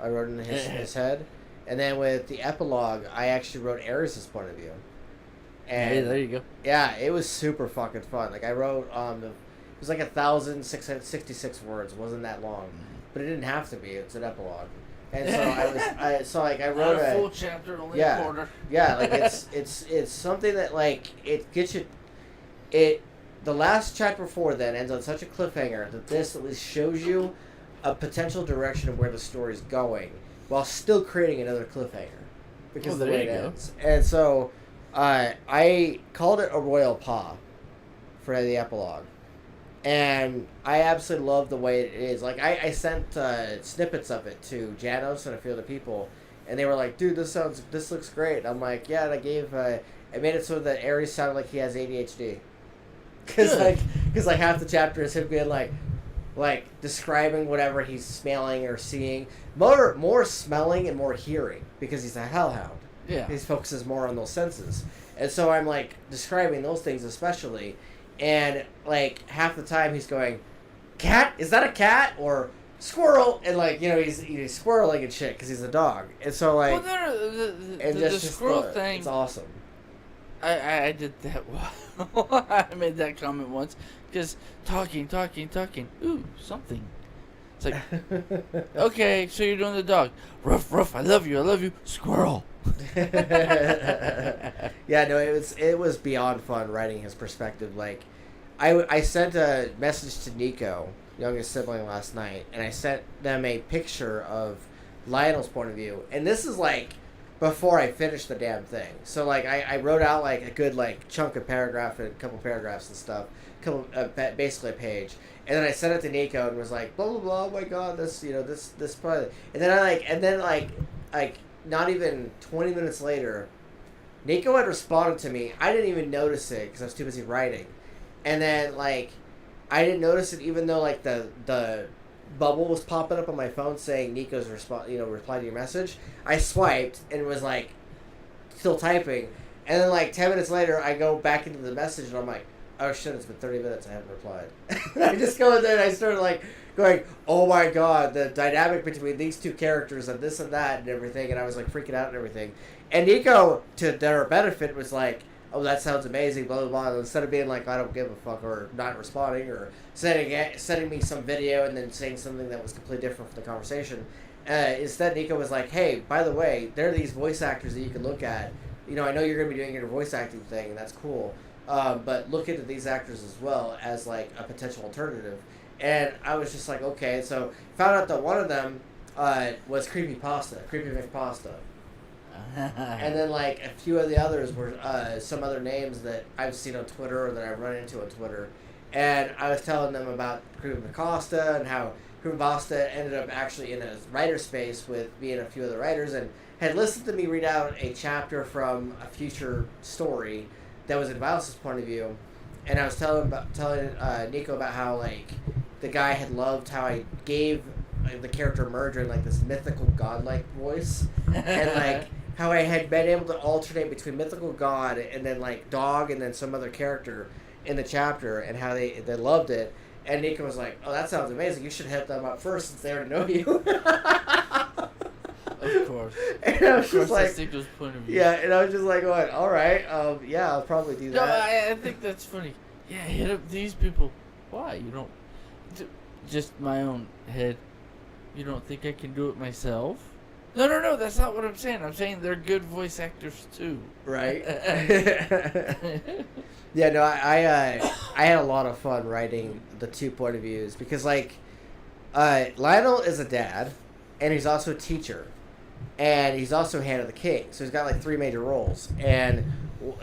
Speaker 2: I wrote it in his head. And then with the epilogue, I actually wrote Ares' point of view. And
Speaker 1: Hey, there you go.
Speaker 2: yeah, it was super fucking fun. Like I wrote, it was like 1,666 words. It wasn't that long, but it didn't have to be. It's an epilogue, and so I wrote
Speaker 1: Not a full
Speaker 2: a
Speaker 1: chapter, only
Speaker 2: yeah,
Speaker 1: a quarter.
Speaker 2: yeah, like it's something that like it gets you. The last chapter before then ends on such a cliffhanger that this at least shows you a potential direction of where the story's going, while still creating another cliffhanger because of the way it ends. And so I called it a royal paw for the epilogue. And I absolutely love the way it is. Like, I sent snippets of it to Janos and a few other people, and they were like, dude, this looks great. And I'm like, yeah, and I made it so that Ares sounded like he has ADHD. Because half the chapter is him being like describing whatever he's smelling or seeing. More smelling and more hearing because he's a hellhound.
Speaker 1: Yeah.
Speaker 2: He focuses more on those senses. And so I'm like describing those things especially, and like half the time he's going, cat? Is that a cat? Or squirrel? And like, he's squirreling and shit because he's a dog. And so like,
Speaker 1: the squirrel thing.
Speaker 2: It's awesome.
Speaker 1: I did that. I made that comment once because talking. Ooh, something. It's like, okay, so you're doing the dog. Ruff. I love you. Squirrel.
Speaker 2: Yeah, no, it was beyond fun writing his perspective. Like, I sent a message to Nico, youngest sibling, last night, and I sent them a picture of Lionel's point of view, and this is like before I finished the damn thing. So like I wrote out like a good like chunk of paragraph and a couple paragraphs and stuff, basically a page, and then I sent it to Nico and was like blah blah blah. Oh my god, this probably, and then like not even 20 minutes later, Nico had responded to me. I didn't even notice it because I was too busy writing, and then like I didn't notice it even though like the bubble was popping up on my phone saying Nico's reply to your message. I swiped and it was like still typing, and then like 10 minutes later I go back into the message and I'm like, oh shit, it's been 30 minutes, I haven't replied. I just go in there and I started like going, oh my god, the dynamic between these two characters and this and that and everything, and I was like freaking out and everything. And Nico, to their benefit, was like, oh, that sounds amazing, blah, blah, blah. And instead of being like, I don't give a fuck, or not responding, or sending me some video and then saying something that was completely different from the conversation, instead Nico was like, hey, by the way, there are these voice actors that you can look at. I know you're going to be doing your voice acting thing, and that's cool. But look into these actors as well as like a potential alternative. And I was just like, okay. So found out that one of them was Creepy McPasta. And then like a few of the others were some other names that I've seen on Twitter or that I've run into on Twitter. And I was telling them about Creepy McPasta and how Creepy McPasta ended up actually in a writer space with me and a few other writers, and had listened to me read out a chapter from a future story that was in Vilas's point of view. And I was telling Nico about how like the guy had loved how I gave the character Murdred like this mythical godlike voice, and like how I had been able to alternate between mythical god and then like dog and then some other character in the chapter, and how they loved it. And Nico was like, oh, that sounds amazing, you should hit them up first since they already know you.
Speaker 1: Of course.
Speaker 2: And I was just like,
Speaker 1: that's Nico's point of view.
Speaker 2: yeah, and I was just like going, all right, yeah, I'll probably do that.
Speaker 1: No, I think that's funny. Yeah, hit up these people. Why? You don't... Just my own head. You don't think I can do it myself? No. That's not what I'm saying. I'm saying they're good voice actors too.
Speaker 2: Right. Yeah. No. I had a lot of fun writing the 2 point of views because Lionel is a dad, and he's also a teacher, and he's also Hand of the King. So he's got like 3 major roles, and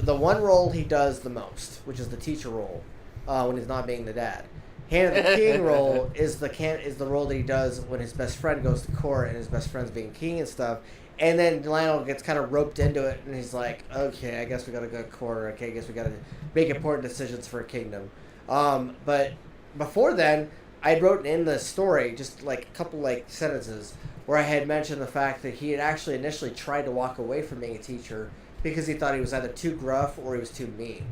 Speaker 2: the one role he does the most, which is the teacher role, when he's not being the dad. Hand of the King role is the role that he does when his best friend goes to court and his best friend's being king and stuff. And then Lionel gets kind of roped into it, and he's like, okay, I guess we gotta go to court. Okay, I guess we gotta make important decisions for a kingdom. But before then, I wrote in the story just like a couple like sentences where I had mentioned the fact that he had actually initially tried to walk away from being a teacher because he thought he was either too gruff or he was too mean.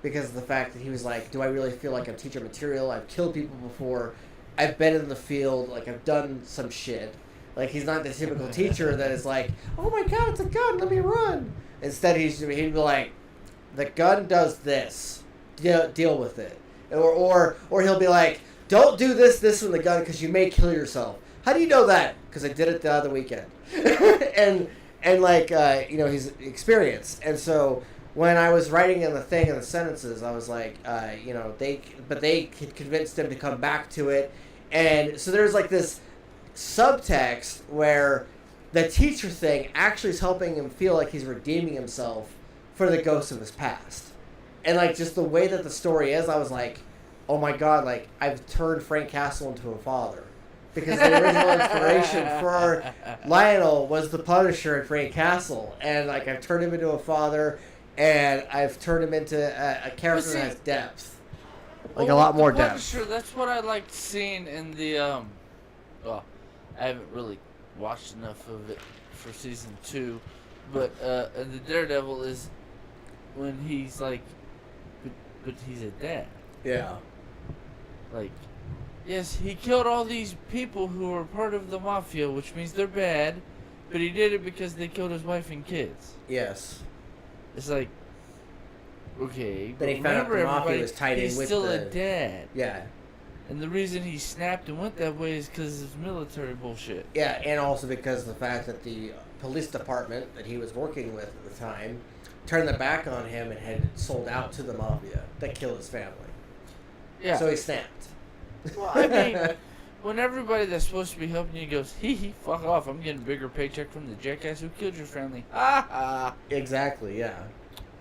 Speaker 2: Because of the fact that he was like, do I really feel like I'm teacher material? I've killed people before. I've been in the field. Like, I've done some shit. Like, he's not the typical teacher that is like, oh my god, it's a gun, let me run. Instead, he'd be like, the gun does this. Deal with it. Or he'll be like, don't do this with the gun because you may kill yourself. How do you know that? Because I did it the other weekend. and he's experienced. And so when I was writing in the thing in the sentences, I was like, they convinced him to come back to it. And so there's like this subtext where the teacher thing actually is helping him feel like he's redeeming himself for the ghosts of his past. And like just the way that the story is, I was like, oh my god, like I've turned Frank Castle into a father. Because the original inspiration for Lionel was the Punisher and Frank Castle. And like I've turned him into a father, and I've turned him into a character that has depth. Like a lot more depth.
Speaker 1: Punisher, that's what I liked seeing in the well, I haven't really watched enough of it for season 2, but the Daredevil is when he's like, but he's a dad.
Speaker 2: Yeah.
Speaker 1: Like, yes, he killed all these people who were part of the mafia, which means they're bad, but he did it because they killed his wife and kids.
Speaker 2: Yes.
Speaker 1: It's like, okay,
Speaker 2: but he found out the mafia was tied in with
Speaker 1: he's still a dad.
Speaker 2: Yeah.
Speaker 1: And the reason he snapped and went that way is because of his military bullshit.
Speaker 2: Yeah, and also because of the fact that the police department that he was working with at the time turned their back on him and had sold out to the mafia that killed his family.
Speaker 1: Yeah.
Speaker 2: So he snapped.
Speaker 1: Well, I mean, when everybody that's supposed to be helping you goes, hee, fuck off, I'm getting a bigger paycheck from the jackass who killed your family. Ha ha.
Speaker 2: Exactly, yeah.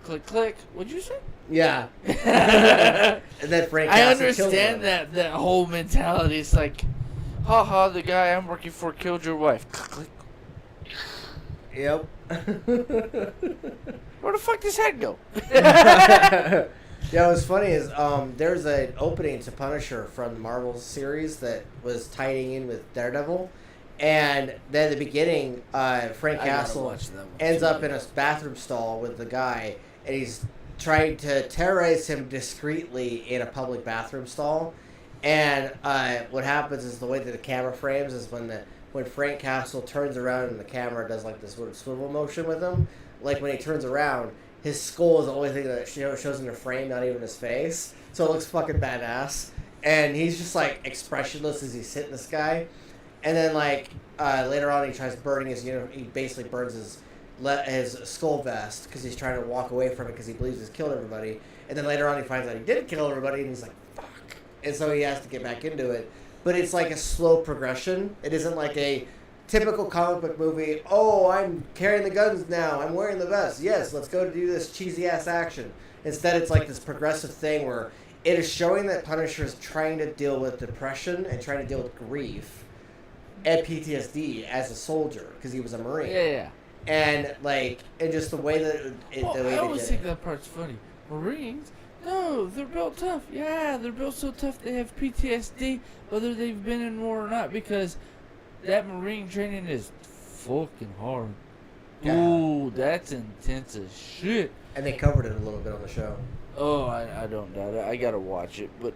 Speaker 1: Click, click. What'd you say?
Speaker 2: Yeah. And then Frank
Speaker 1: I
Speaker 2: Castle
Speaker 1: understand that whole mentality. It's like, haha, the guy I'm working for killed your wife. Click, click.
Speaker 2: Yep.
Speaker 1: Where the fuck does head go?
Speaker 2: Yeah, what's funny is there's an opening to Punisher from the Marvel series that was tying in with Daredevil. And then at the beginning, Frank Castle ends up in a bathroom stall with the guy, and he's trying to terrorize him discreetly in a public bathroom stall. And what happens is the way that the camera frames is when Frank Castle turns around and the camera does like this sort of swivel motion with him. Like when he turns around, his skull is the only thing that shows in the frame, not even his face. So it looks fucking badass. And he's just like expressionless as he's hitting this guy. And then like later on, he tries burning his uniform. He basically burns his skull vest because he's trying to walk away from it because he believes he's killed everybody. And then later on, he finds out he didn't kill everybody, and he's like, fuck. And so he has to get back into it. But it's like a slow progression. It isn't like a typical comic book movie. Oh, I'm carrying the guns now. I'm wearing the vest. Yes, let's go to do this cheesy ass action. Instead, it's like this progressive thing where it is showing that Punisher is trying to deal with depression and trying to deal with grief and PTSD as a soldier because he was a Marine.
Speaker 1: Yeah.
Speaker 2: And like, and just the way that
Speaker 1: I always think that part's funny. Marines? No, they're built tough. Yeah, they're built so tough they have PTSD whether they've been in war or not because that Marine training is fucking hard. Yeah. Ooh, that's intense as shit.
Speaker 2: And they covered it a little bit on the show.
Speaker 1: Oh, I don't doubt it. I gotta watch it, but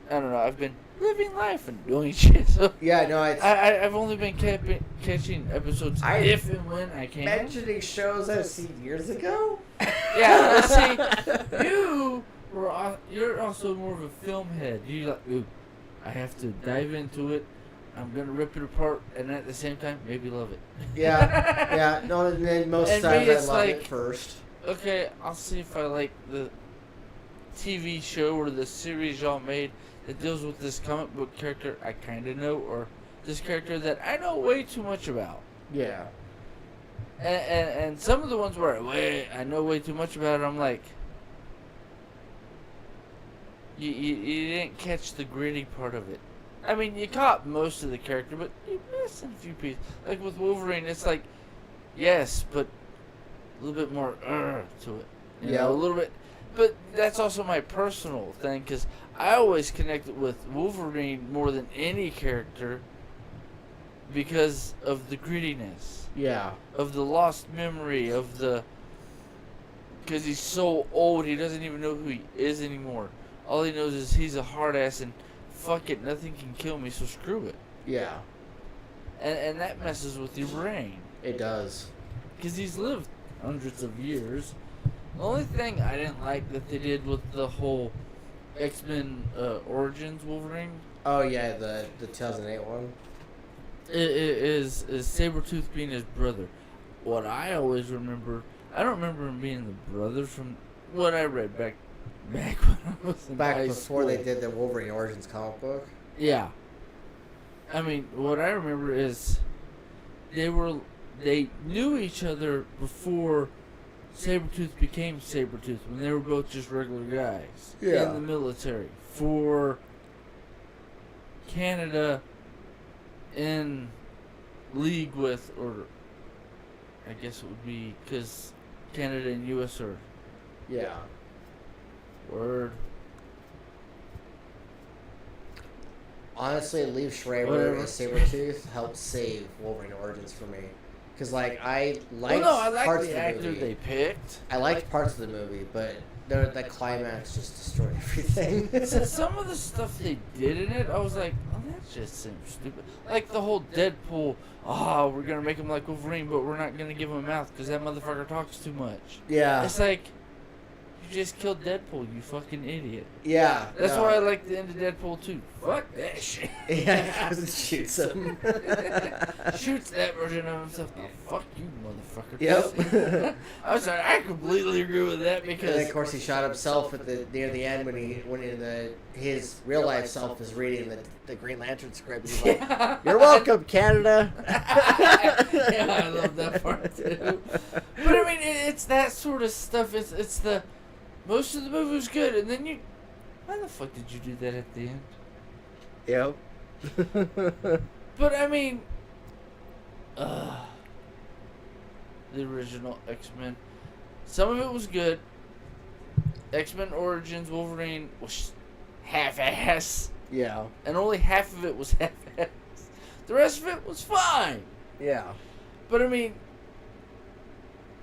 Speaker 1: I don't know. I've been living life and doing shit. So
Speaker 2: yeah, no,
Speaker 1: I've only been catching episodes if and when I can.
Speaker 2: Mentioning shows I've seen years ago.
Speaker 1: Yeah, see, you're also more of a film head. You like, ooh, I have to dive into it. I'm gonna rip it apart, and at the same time, maybe love it.
Speaker 2: Yeah. No, and then most
Speaker 1: And
Speaker 2: times
Speaker 1: me,
Speaker 2: I
Speaker 1: it's
Speaker 2: love it
Speaker 1: like-
Speaker 2: first.
Speaker 1: Okay, I'll see if I like the TV show or the series y'all made that deals with this comic book character I kind of know, or this character that I know way too much about.
Speaker 2: Yeah.
Speaker 1: And some of the ones where I know way too much about it, I'm like, you didn't catch the gritty part of it. I mean, you caught most of the character, but you missed a few pieces. Like with Wolverine, it's like, yes, but a little bit more to it. You know, a little bit. But that's also my personal thing, because I always connected with Wolverine more than any character because of the grittiness.
Speaker 2: Yeah.
Speaker 1: Of the lost memory, of the... Because he's so old, he doesn't even know who he is anymore. All he knows is he's a hard ass and fuck it, nothing can kill me, so screw it.
Speaker 2: Yeah.
Speaker 1: And that messes with your brain.
Speaker 2: It does.
Speaker 1: Because he's lived hundreds of years. The only thing I didn't like that they did with the whole X-Men Origins Wolverine
Speaker 2: Oh yeah, the 2008 one.
Speaker 1: is Sabretooth being his brother. What I always remember, I don't remember him being the brother from what I read back when I was in
Speaker 2: Back
Speaker 1: high
Speaker 2: before
Speaker 1: school.
Speaker 2: they did the Wolverine Origins comic book.
Speaker 1: Yeah. I mean, what I remember is they knew each other before Sabretooth became Sabretooth, when they were both just regular guys
Speaker 2: Yeah.
Speaker 1: in the military for Canada in league with, or I guess it would be because Canada and US are
Speaker 2: Yeah.
Speaker 1: word.
Speaker 2: Honestly, Liev Schreiber
Speaker 1: Whatever.
Speaker 2: as Sabretooth helped save Wolverine Origins for me. Because, like, I liked
Speaker 1: Well, no, I like
Speaker 2: parts
Speaker 1: the
Speaker 2: of the
Speaker 1: actor
Speaker 2: movie.
Speaker 1: they picked.
Speaker 2: I liked parts of the movie, but the climax just destroyed everything.
Speaker 1: So some of the stuff they did in it, I was like, oh, that just seems stupid. Like the whole Deadpool, we're going to make him like Wolverine, but we're not going to give him a mouth because that motherfucker talks too much.
Speaker 2: Yeah.
Speaker 1: It's like, you just killed Deadpool, you fucking idiot.
Speaker 2: Yeah.
Speaker 1: That's
Speaker 2: no.
Speaker 1: why I like the end of Deadpool too. Fuck that shit.
Speaker 2: Yeah, because it shoots him.
Speaker 1: Shoots that version of himself. Oh, fuck you, motherfucker.
Speaker 2: Yep.
Speaker 1: I'm sorry, I completely agree with that
Speaker 2: And
Speaker 1: because...
Speaker 2: then, of course, he shot himself at near the end when his real life self is reading the Green Lantern script. He's like, "You're welcome, Canada."
Speaker 1: Yeah, I love that part too. But I mean, it's that sort of stuff. It's the most of the movie was good, and then why the fuck did you do that at the end?
Speaker 2: Yep.
Speaker 1: But I mean, the original X-Men, some of it was good. X-Men Origins Wolverine was half-ass,
Speaker 2: Yeah.
Speaker 1: and only half of it was half-ass. The rest of it was fine.
Speaker 2: Yeah.
Speaker 1: But I mean,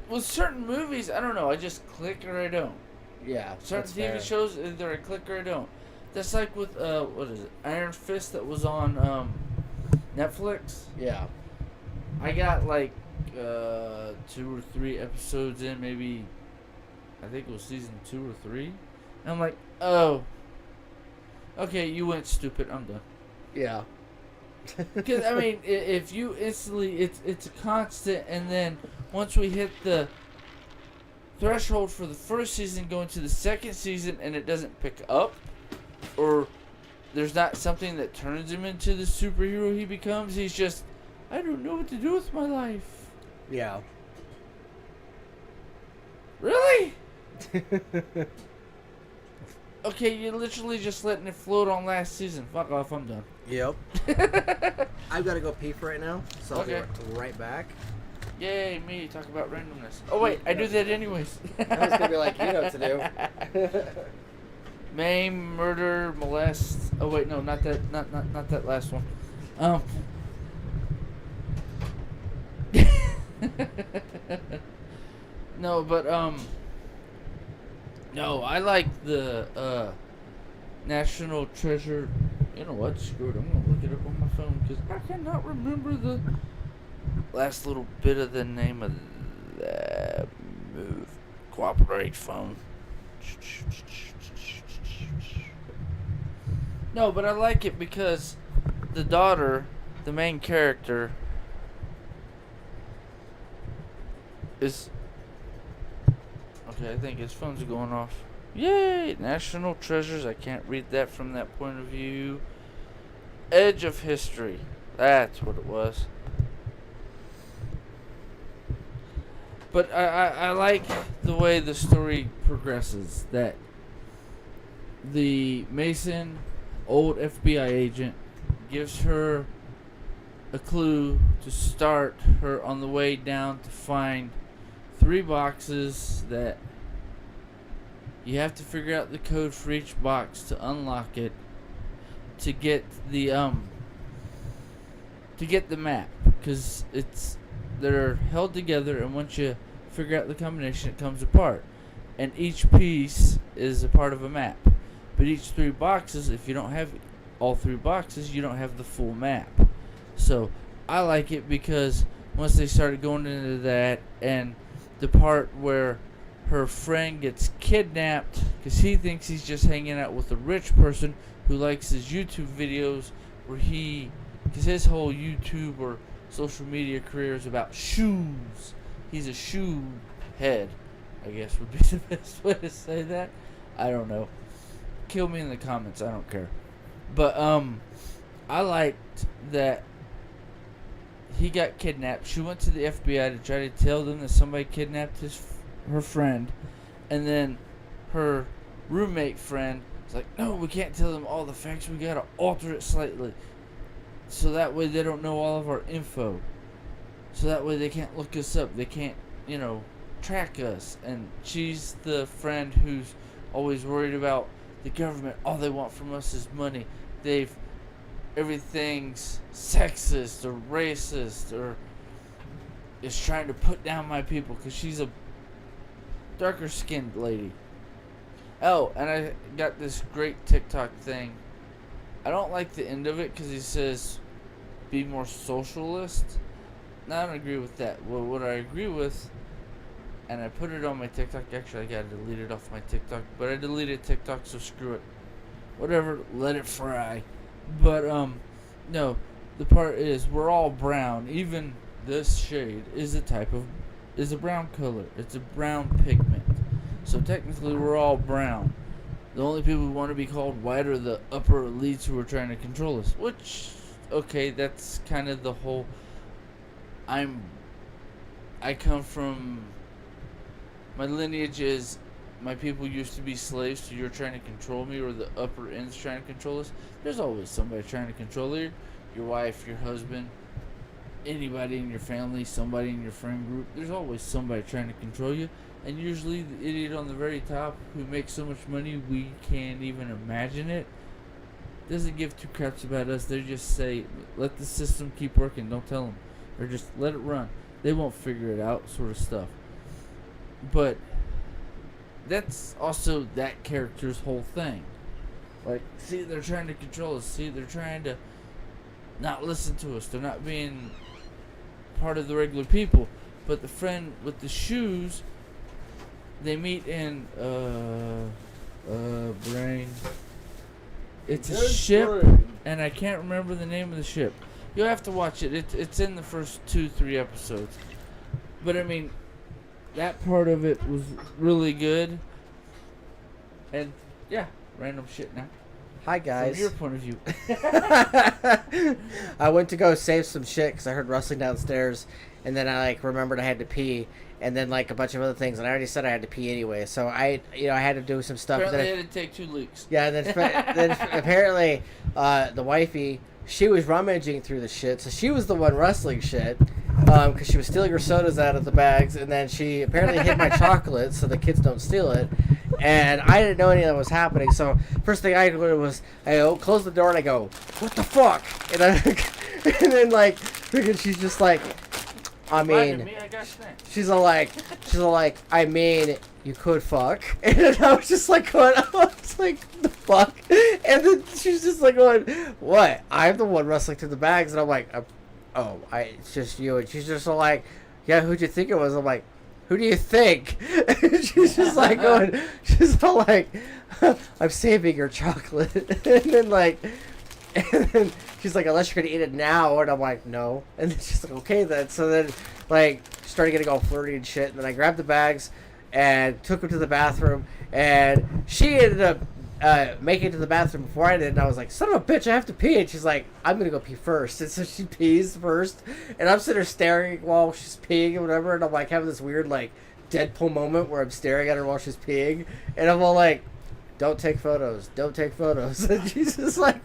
Speaker 1: with certain movies, I don't know. I just click or I don't.
Speaker 2: Yeah.
Speaker 1: Certain
Speaker 2: that's
Speaker 1: TV
Speaker 2: fair.
Speaker 1: shows, either I click or I don't. That's like with what is it? Iron Fist that was on Netflix.
Speaker 2: Yeah.
Speaker 1: I got like 2 or 3 episodes in, maybe. I think it was season 2 or 3. And I'm like, oh, okay, you went stupid. I'm done.
Speaker 2: Yeah.
Speaker 1: Because I mean, if you instantly, it's a constant, and then once we hit the threshold for the first season, going to the second season, and it doesn't pick up, or there's not something that turns him into the superhero he becomes, he's just, I don't know what to do with my life.
Speaker 2: Yeah.
Speaker 1: Really? Okay, you're literally just letting it float on last season. Fuck off, I'm done.
Speaker 2: Yep. I've got to go pee for right now, so I'll
Speaker 1: Okay.
Speaker 2: be right back.
Speaker 1: Yay, me, talk about randomness. Oh wait, I do that anyways.
Speaker 2: I was gonna be like, you know what to do.
Speaker 1: Maim, murder, molest. Oh wait, no, not that, not that last one. No, but no, I like the National Treasure. You know what? Screw it. I'm gonna look it up on my phone because I cannot remember the last little bit of the name of that move. Cooperate, phone. No, but I like it because the daughter, the main character is... Okay, I think his phone's going off. Yay! National Treasures. I can't read that from that point of view. Edge of History. That's what it was. But I like the way the story progresses. That the Mason, old FBI agent, gives her a clue to start her on the way down to find 3 boxes that you have to figure out the code for each box to unlock it to get the map, because they're held together, and once you figure out the combination it comes apart, and each piece is a part of a map. But each 3 boxes, if you don't have all 3 boxes, you don't have the full map. So I like it because once they started going into that, and the part where her friend gets kidnapped because he thinks he's just hanging out with a rich person who likes his YouTube videos, because his whole YouTube or social media career is about shoes. He's a shoe head, I guess would be the best way to say that. I don't know. Kill me in the comments, I don't care. But I liked that he got kidnapped. She went to the FBI to try to tell them that somebody kidnapped her friend, and then her roommate friend was like, no, we can't tell them all the facts, we gotta alter it slightly so that way they don't know all of our info, so that way they can't look us up, they can't, track us. And she's the friend who's always worried about the government. All they want from us is money. Everything's sexist or racist or is trying to put down my people, because she's a darker skinned lady. Oh, and I got this great TikTok thing. I don't like the end of it because he says be more socialist. I don't agree with that. Well, what I agree with, and I put it on my TikTok. Actually, I got to delete it off my TikTok, but I deleted TikTok, so screw it. Whatever, let it fry. But no, the part is we're all brown. Even this shade is a brown color. It's a brown pigment. So technically, we're all brown. The only people who want to be called white are the upper elites who are trying to control us. Which, okay, that's kind of the whole. I come from. My lineage is. My people used to be slaves, so you're trying to control me, or the upper end's trying to control us. There's always somebody trying to control you. Your wife, your husband, anybody in your family, somebody in your friend group. There's always somebody trying to control you. And usually the idiot on the very top who makes so much money we can't even imagine it doesn't give 2 craps about us. They just say, let the system keep working, don't tell them. Or just let it run. They won't figure it out, sort of stuff. But that's also that character's whole thing. Like, see, they're trying to control us. See, they're trying to not listen to us. They're not being part of the regular people. But the friend with the shoes, they meet in brain. It's a ship, and I can't remember the name of the ship. You'll have to watch it. It's in the first 2-3 episodes. But I mean, that part of it was really good. And yeah, random shit now.
Speaker 2: Hi guys.
Speaker 1: From your point of view.
Speaker 2: I went to go save some shit because I heard rustling downstairs, and then I remembered I had to pee, and then a bunch of other things, and I already said I had to pee anyway, so I had to do some stuff.
Speaker 1: Apparently, I had to take 2 leaks.
Speaker 2: Yeah, and then apparently the wifey, she was rummaging through the shit, so she was the one rustling shit. Because she was stealing her sodas out of the bags, and then she apparently hid my chocolate so the kids don't steal it. And I didn't know any of that was happening. So first thing I did was I close the door and I go, "What the fuck?" And then freaking, she's just like, I mean, she's all like, I mean, you could fuck. And I was just like going, I was like, the fuck? And then she's just like going, what? I'm the one rustling through the bags, and I'm like, oh, it's just you. And she's just all like, yeah, who'd you think it was? I'm like, who do you think? And she's just like going, she's all like, I'm saving your chocolate. And then And then she's like, unless you're gonna eat it now, and I'm like, no. And then she's like, okay then. So then, like, started getting all flirty and shit. And then I grabbed the bags and took them to the bathroom, and she ended up making it to the bathroom before I did. And I was like, son of a bitch, I have to pee. And she's like, I'm gonna go pee first. And so she pees first, and I'm sitting there staring while she's peeing and whatever. And I'm like having this weird like Deadpool moment where I'm staring at her while she's peeing, and I'm all like, don't take photos. Don't take photos. And she's just like,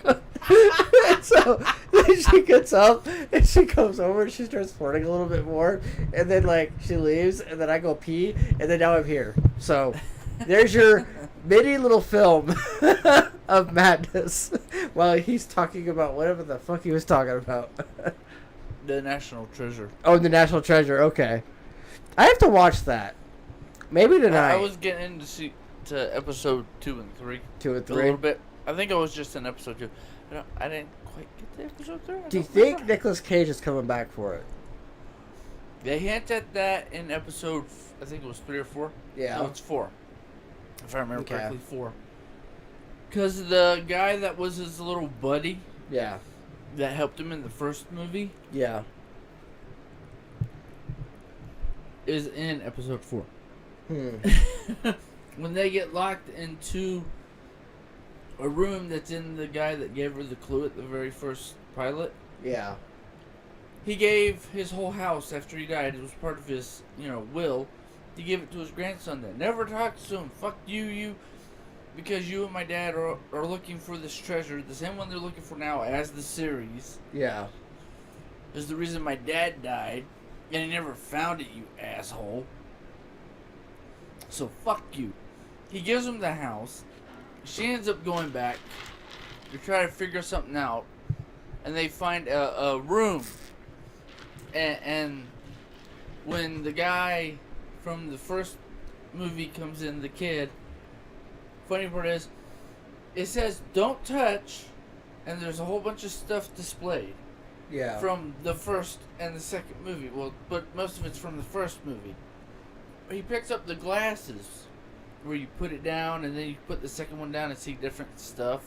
Speaker 2: so then she gets up and she comes over and she starts flirting a little bit more. And then, like, she leaves and then I go pee and then now I'm here. So there's your mini little film of madness while he's talking about whatever the fuck he was talking about.
Speaker 1: The National Treasure.
Speaker 2: Oh, the National Treasure. Okay. I have to watch that. Maybe tonight.
Speaker 1: I was getting into to episode 2 and 3.
Speaker 2: 2 and 3?
Speaker 1: A little bit. I think I was just in episode 2. I didn't quite get to episode 3.
Speaker 2: Do you think Nicolas Cage is coming back for it?
Speaker 1: They hint at that in episode, I think it was 3 or 4.
Speaker 2: Yeah.
Speaker 1: No, it's 4. If I remember
Speaker 2: Okay.
Speaker 1: correctly, 4. Because the guy that was his little buddy
Speaker 2: Yeah.
Speaker 1: that helped him in the first movie
Speaker 2: Yeah.
Speaker 1: is in episode 4. When they get locked into a room that's in the guy that gave her the clue at the very first pilot,
Speaker 2: Yeah.
Speaker 1: he gave his whole house after he died. It was part of his, will. He gave it to his grandson then. Never talks to him. Fuck you, because you and my dad are looking for this treasure, the same one they're looking for now as the series.
Speaker 2: Yeah.
Speaker 1: Is the reason my dad died, and he never found it, you asshole. So fuck you. He gives him the house. She ends up going back to try to figure something out, and they find a room. And when the guy from the first movie comes in, the kid, funny part is, it says don't touch, and there's a whole bunch of stuff displayed.
Speaker 2: Yeah.
Speaker 1: From the first and the second movie. Well, but most of it's from the first movie. He picks up the glasses where you put it down and then you put the second one down and see different stuff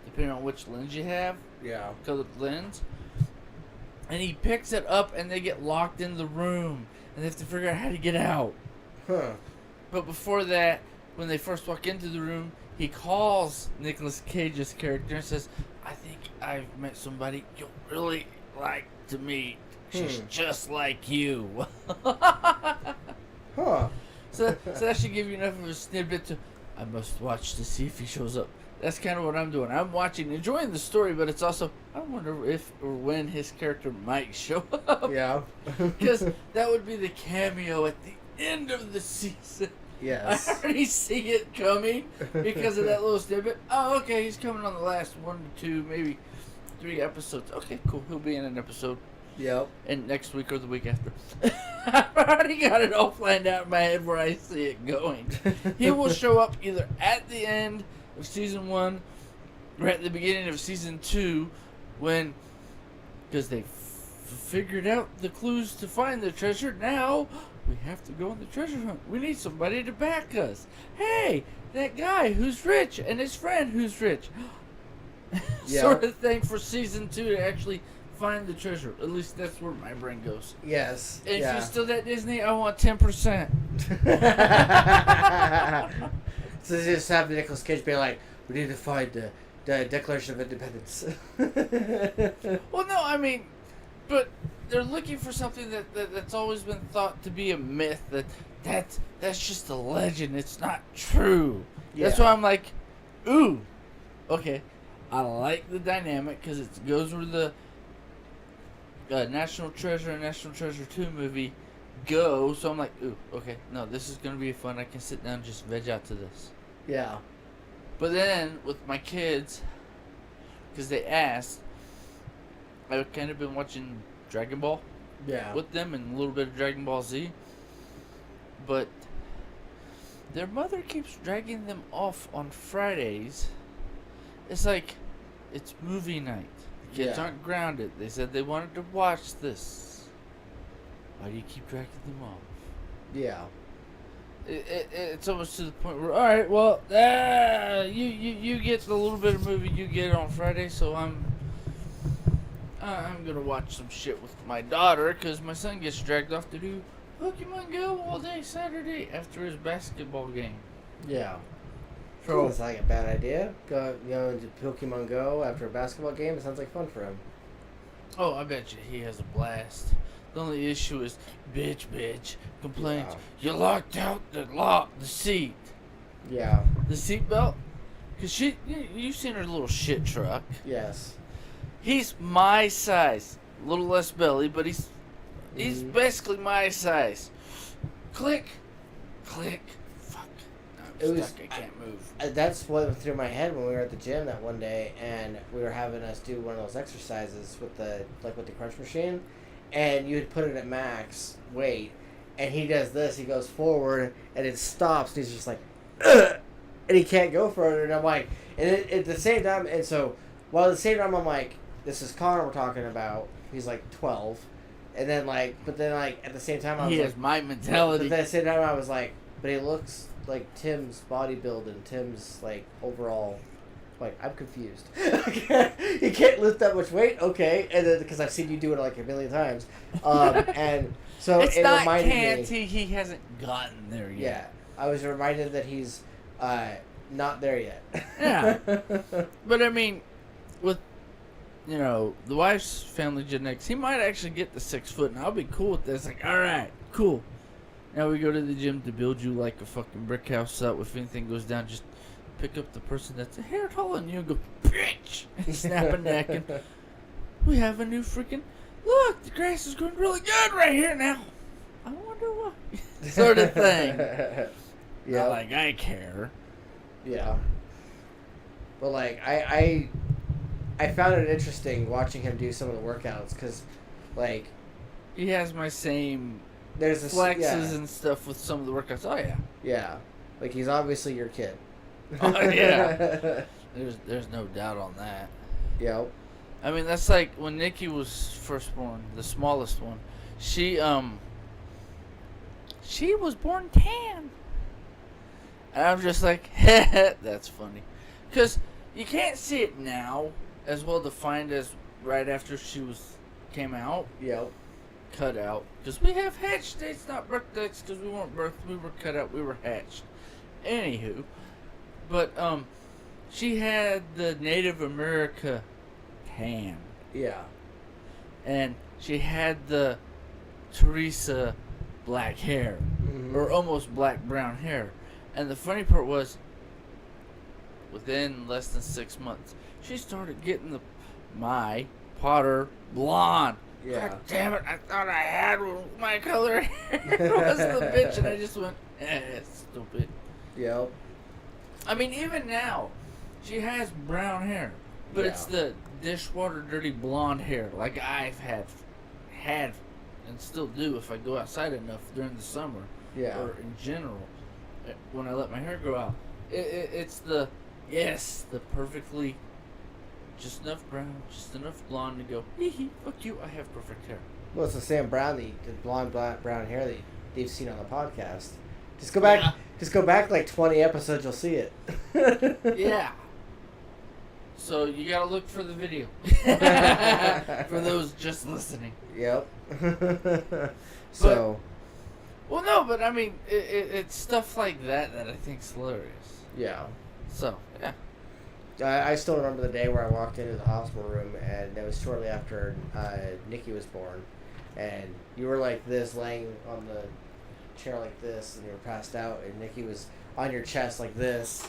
Speaker 1: depending on which lens you have.
Speaker 2: Yeah.
Speaker 1: Colored lens. And he picks it up and they get locked in the room and they have to figure out how to get out.
Speaker 2: Huh.
Speaker 1: But before that, when they first walk into the room, he calls Nicolas Cage's character and says, I think I've met somebody you'll really like to meet. She's just like you.
Speaker 2: Huh.
Speaker 1: So that should give you enough of a snippet to, I must watch to see if he shows up. That's kind of what I'm doing. I'm watching, enjoying the story, but it's also, I wonder if or when his character might show up.
Speaker 2: Yeah.
Speaker 1: Because that would be the cameo at the end of the season.
Speaker 2: Yes.
Speaker 1: I already see it coming because of that little snippet. Oh, okay, he's coming on the last 1 to 2, maybe 3 episodes. Okay, cool. He'll be in an episode.
Speaker 2: Yep.
Speaker 1: And next week or the week after. I've already got it all planned out in my head where I see it going. He will show up either at the end of season 1 or at the beginning of season 2 when, because they figured out the clues to find the treasure. Now we have to go on the treasure hunt. We need somebody to back us. Hey, that guy who's rich and his friend who's rich.
Speaker 2: Yeah.
Speaker 1: Sort of thing for season 2 to actually find the treasure. At least that's where my brain goes.
Speaker 2: Yes.
Speaker 1: And
Speaker 2: yeah.
Speaker 1: if you're still at Disney, I want 10%.
Speaker 2: So they just have Nicolas Cage be like, we need to find the Declaration of Independence.
Speaker 1: Well, no, I mean, but they're looking for something that's always been thought to be a myth. That's just a legend. It's not true.
Speaker 2: Yeah.
Speaker 1: That's why I'm like, ooh, okay. I like the dynamic because it goes where the National Treasure and National Treasure 2 movie go. So I'm like, ooh, okay. No, this is going to be fun. I can sit down and just veg out to this.
Speaker 2: Yeah.
Speaker 1: But then with my kids, because they asked, I've kind of been watching Dragon Ball
Speaker 2: Yeah.
Speaker 1: with them and a little bit of Dragon Ball Z. But their mother keeps dragging them off on Fridays. It's like, it's movie night. The kids
Speaker 2: Yeah.
Speaker 1: aren't grounded. They said they wanted to watch this. Why do you keep dragging them off?
Speaker 2: Yeah.
Speaker 1: it's almost to the point where, all right, well, you get the little bit of movie you get on Friday, so I'm gonna watch some shit with my daughter because my son gets dragged off to do Pokemon Go all day Saturday after his basketball game.
Speaker 2: Yeah.
Speaker 1: So
Speaker 2: Sounds like a bad idea. Go into Pokemon Go after a basketball game. It sounds like fun for him.
Speaker 1: oh, I bet you he has a blast. The only issue is, bitch, complains.
Speaker 2: Yeah.
Speaker 1: You locked out the seat.
Speaker 2: Yeah.
Speaker 1: The seat belt? Because you've seen her little shit truck.
Speaker 2: Yes.
Speaker 1: He's my size. A little less belly, but he's basically my size. Click. Fuck. No, I'm stuck. I can't move.
Speaker 2: That's what went through my head when we were at the gym that one day, and we were having us do one of those exercises with the crunch machine, and you would put it at max weight, and he does this. He goes forward, and it stops. And he's just like, ugh! And he can't go further. And I'm like, and at the same time, and so while at the same time I'm like, this is Connor we're talking about. He's like 12, and then but then at the same time I was
Speaker 1: he has my mentality.
Speaker 2: But at the same time I was like, but he looks like Tim's bodybuild and Tim's overall. I'm confused. He can't lift that much weight, okay? And then because I've seen you do it a million times, and so
Speaker 1: it's
Speaker 2: it
Speaker 1: not
Speaker 2: reminded
Speaker 1: can't
Speaker 2: me.
Speaker 1: He hasn't gotten there yet.
Speaker 2: Yeah, I was reminded that he's not there yet.
Speaker 1: Yeah, but I mean, with the wife's family genetics, he might actually get the 6 foot, and I'll be cool with this. All right, cool. Now we go to the gym to build you like a fucking brick house up. If anything goes down, just pick up the person that's a hair taller than you and go, bitch, and snap a neck. And we have a new freaking, look, the grass is growing really good right here now. I wonder why. Sort of thing.
Speaker 2: Yeah.
Speaker 1: Not I care.
Speaker 2: Yeah. But I found it interesting watching him do some of the workouts because,
Speaker 1: he has my same
Speaker 2: there's
Speaker 1: flexes and stuff with some of the workouts. Oh yeah.
Speaker 2: Yeah. He's obviously your kid.
Speaker 1: Oh yeah. There's no doubt on that.
Speaker 2: Yep.
Speaker 1: I mean, that's like when Nikki was first born, the smallest one. She was born tan. And I'm just like, that's funny. Because you can't see it now as well defined as right after she came out.
Speaker 2: Yep.
Speaker 1: Cut out. Because we have hatch dates, not birth dates, because we weren't birthed, we were cut out, we were hatched. Anywho. But, she had the Native America tan.
Speaker 2: Yeah.
Speaker 1: And she had the Teresa black hair.
Speaker 2: Mm-hmm.
Speaker 1: Or almost black brown hair. And the funny part was, within less than 6 months, she started getting my Potter blonde.
Speaker 2: Yeah.
Speaker 1: God damn it, I thought I had my color hair was the bitch, and I just went, stupid.
Speaker 2: Yep.
Speaker 1: I mean, even now, she has brown hair, but it's the dishwater dirty blonde hair like I've had and still do if I go outside enough during the summer.
Speaker 2: Yeah.
Speaker 1: Or in general, when I let my hair grow out. It's the perfectly, just enough brown, just enough blonde to go, hee hee, fuck you, I have perfect hair.
Speaker 2: Well, it's the Sam Brown, the blonde brown hair that they've seen on the podcast. Just go back. Yeah. Just go back 20 episodes. You'll see it.
Speaker 1: Yeah. So you gotta look for the video. For those just listening.
Speaker 2: Yep. So.
Speaker 1: But I mean, it's stuff like that I think's hilarious.
Speaker 2: Yeah.
Speaker 1: So yeah.
Speaker 2: I still remember the day where I walked into the hospital room, and it was shortly after Nikki was born, and you were like this, laying on the chair like this, and you were passed out, and Nikki was on your chest like this,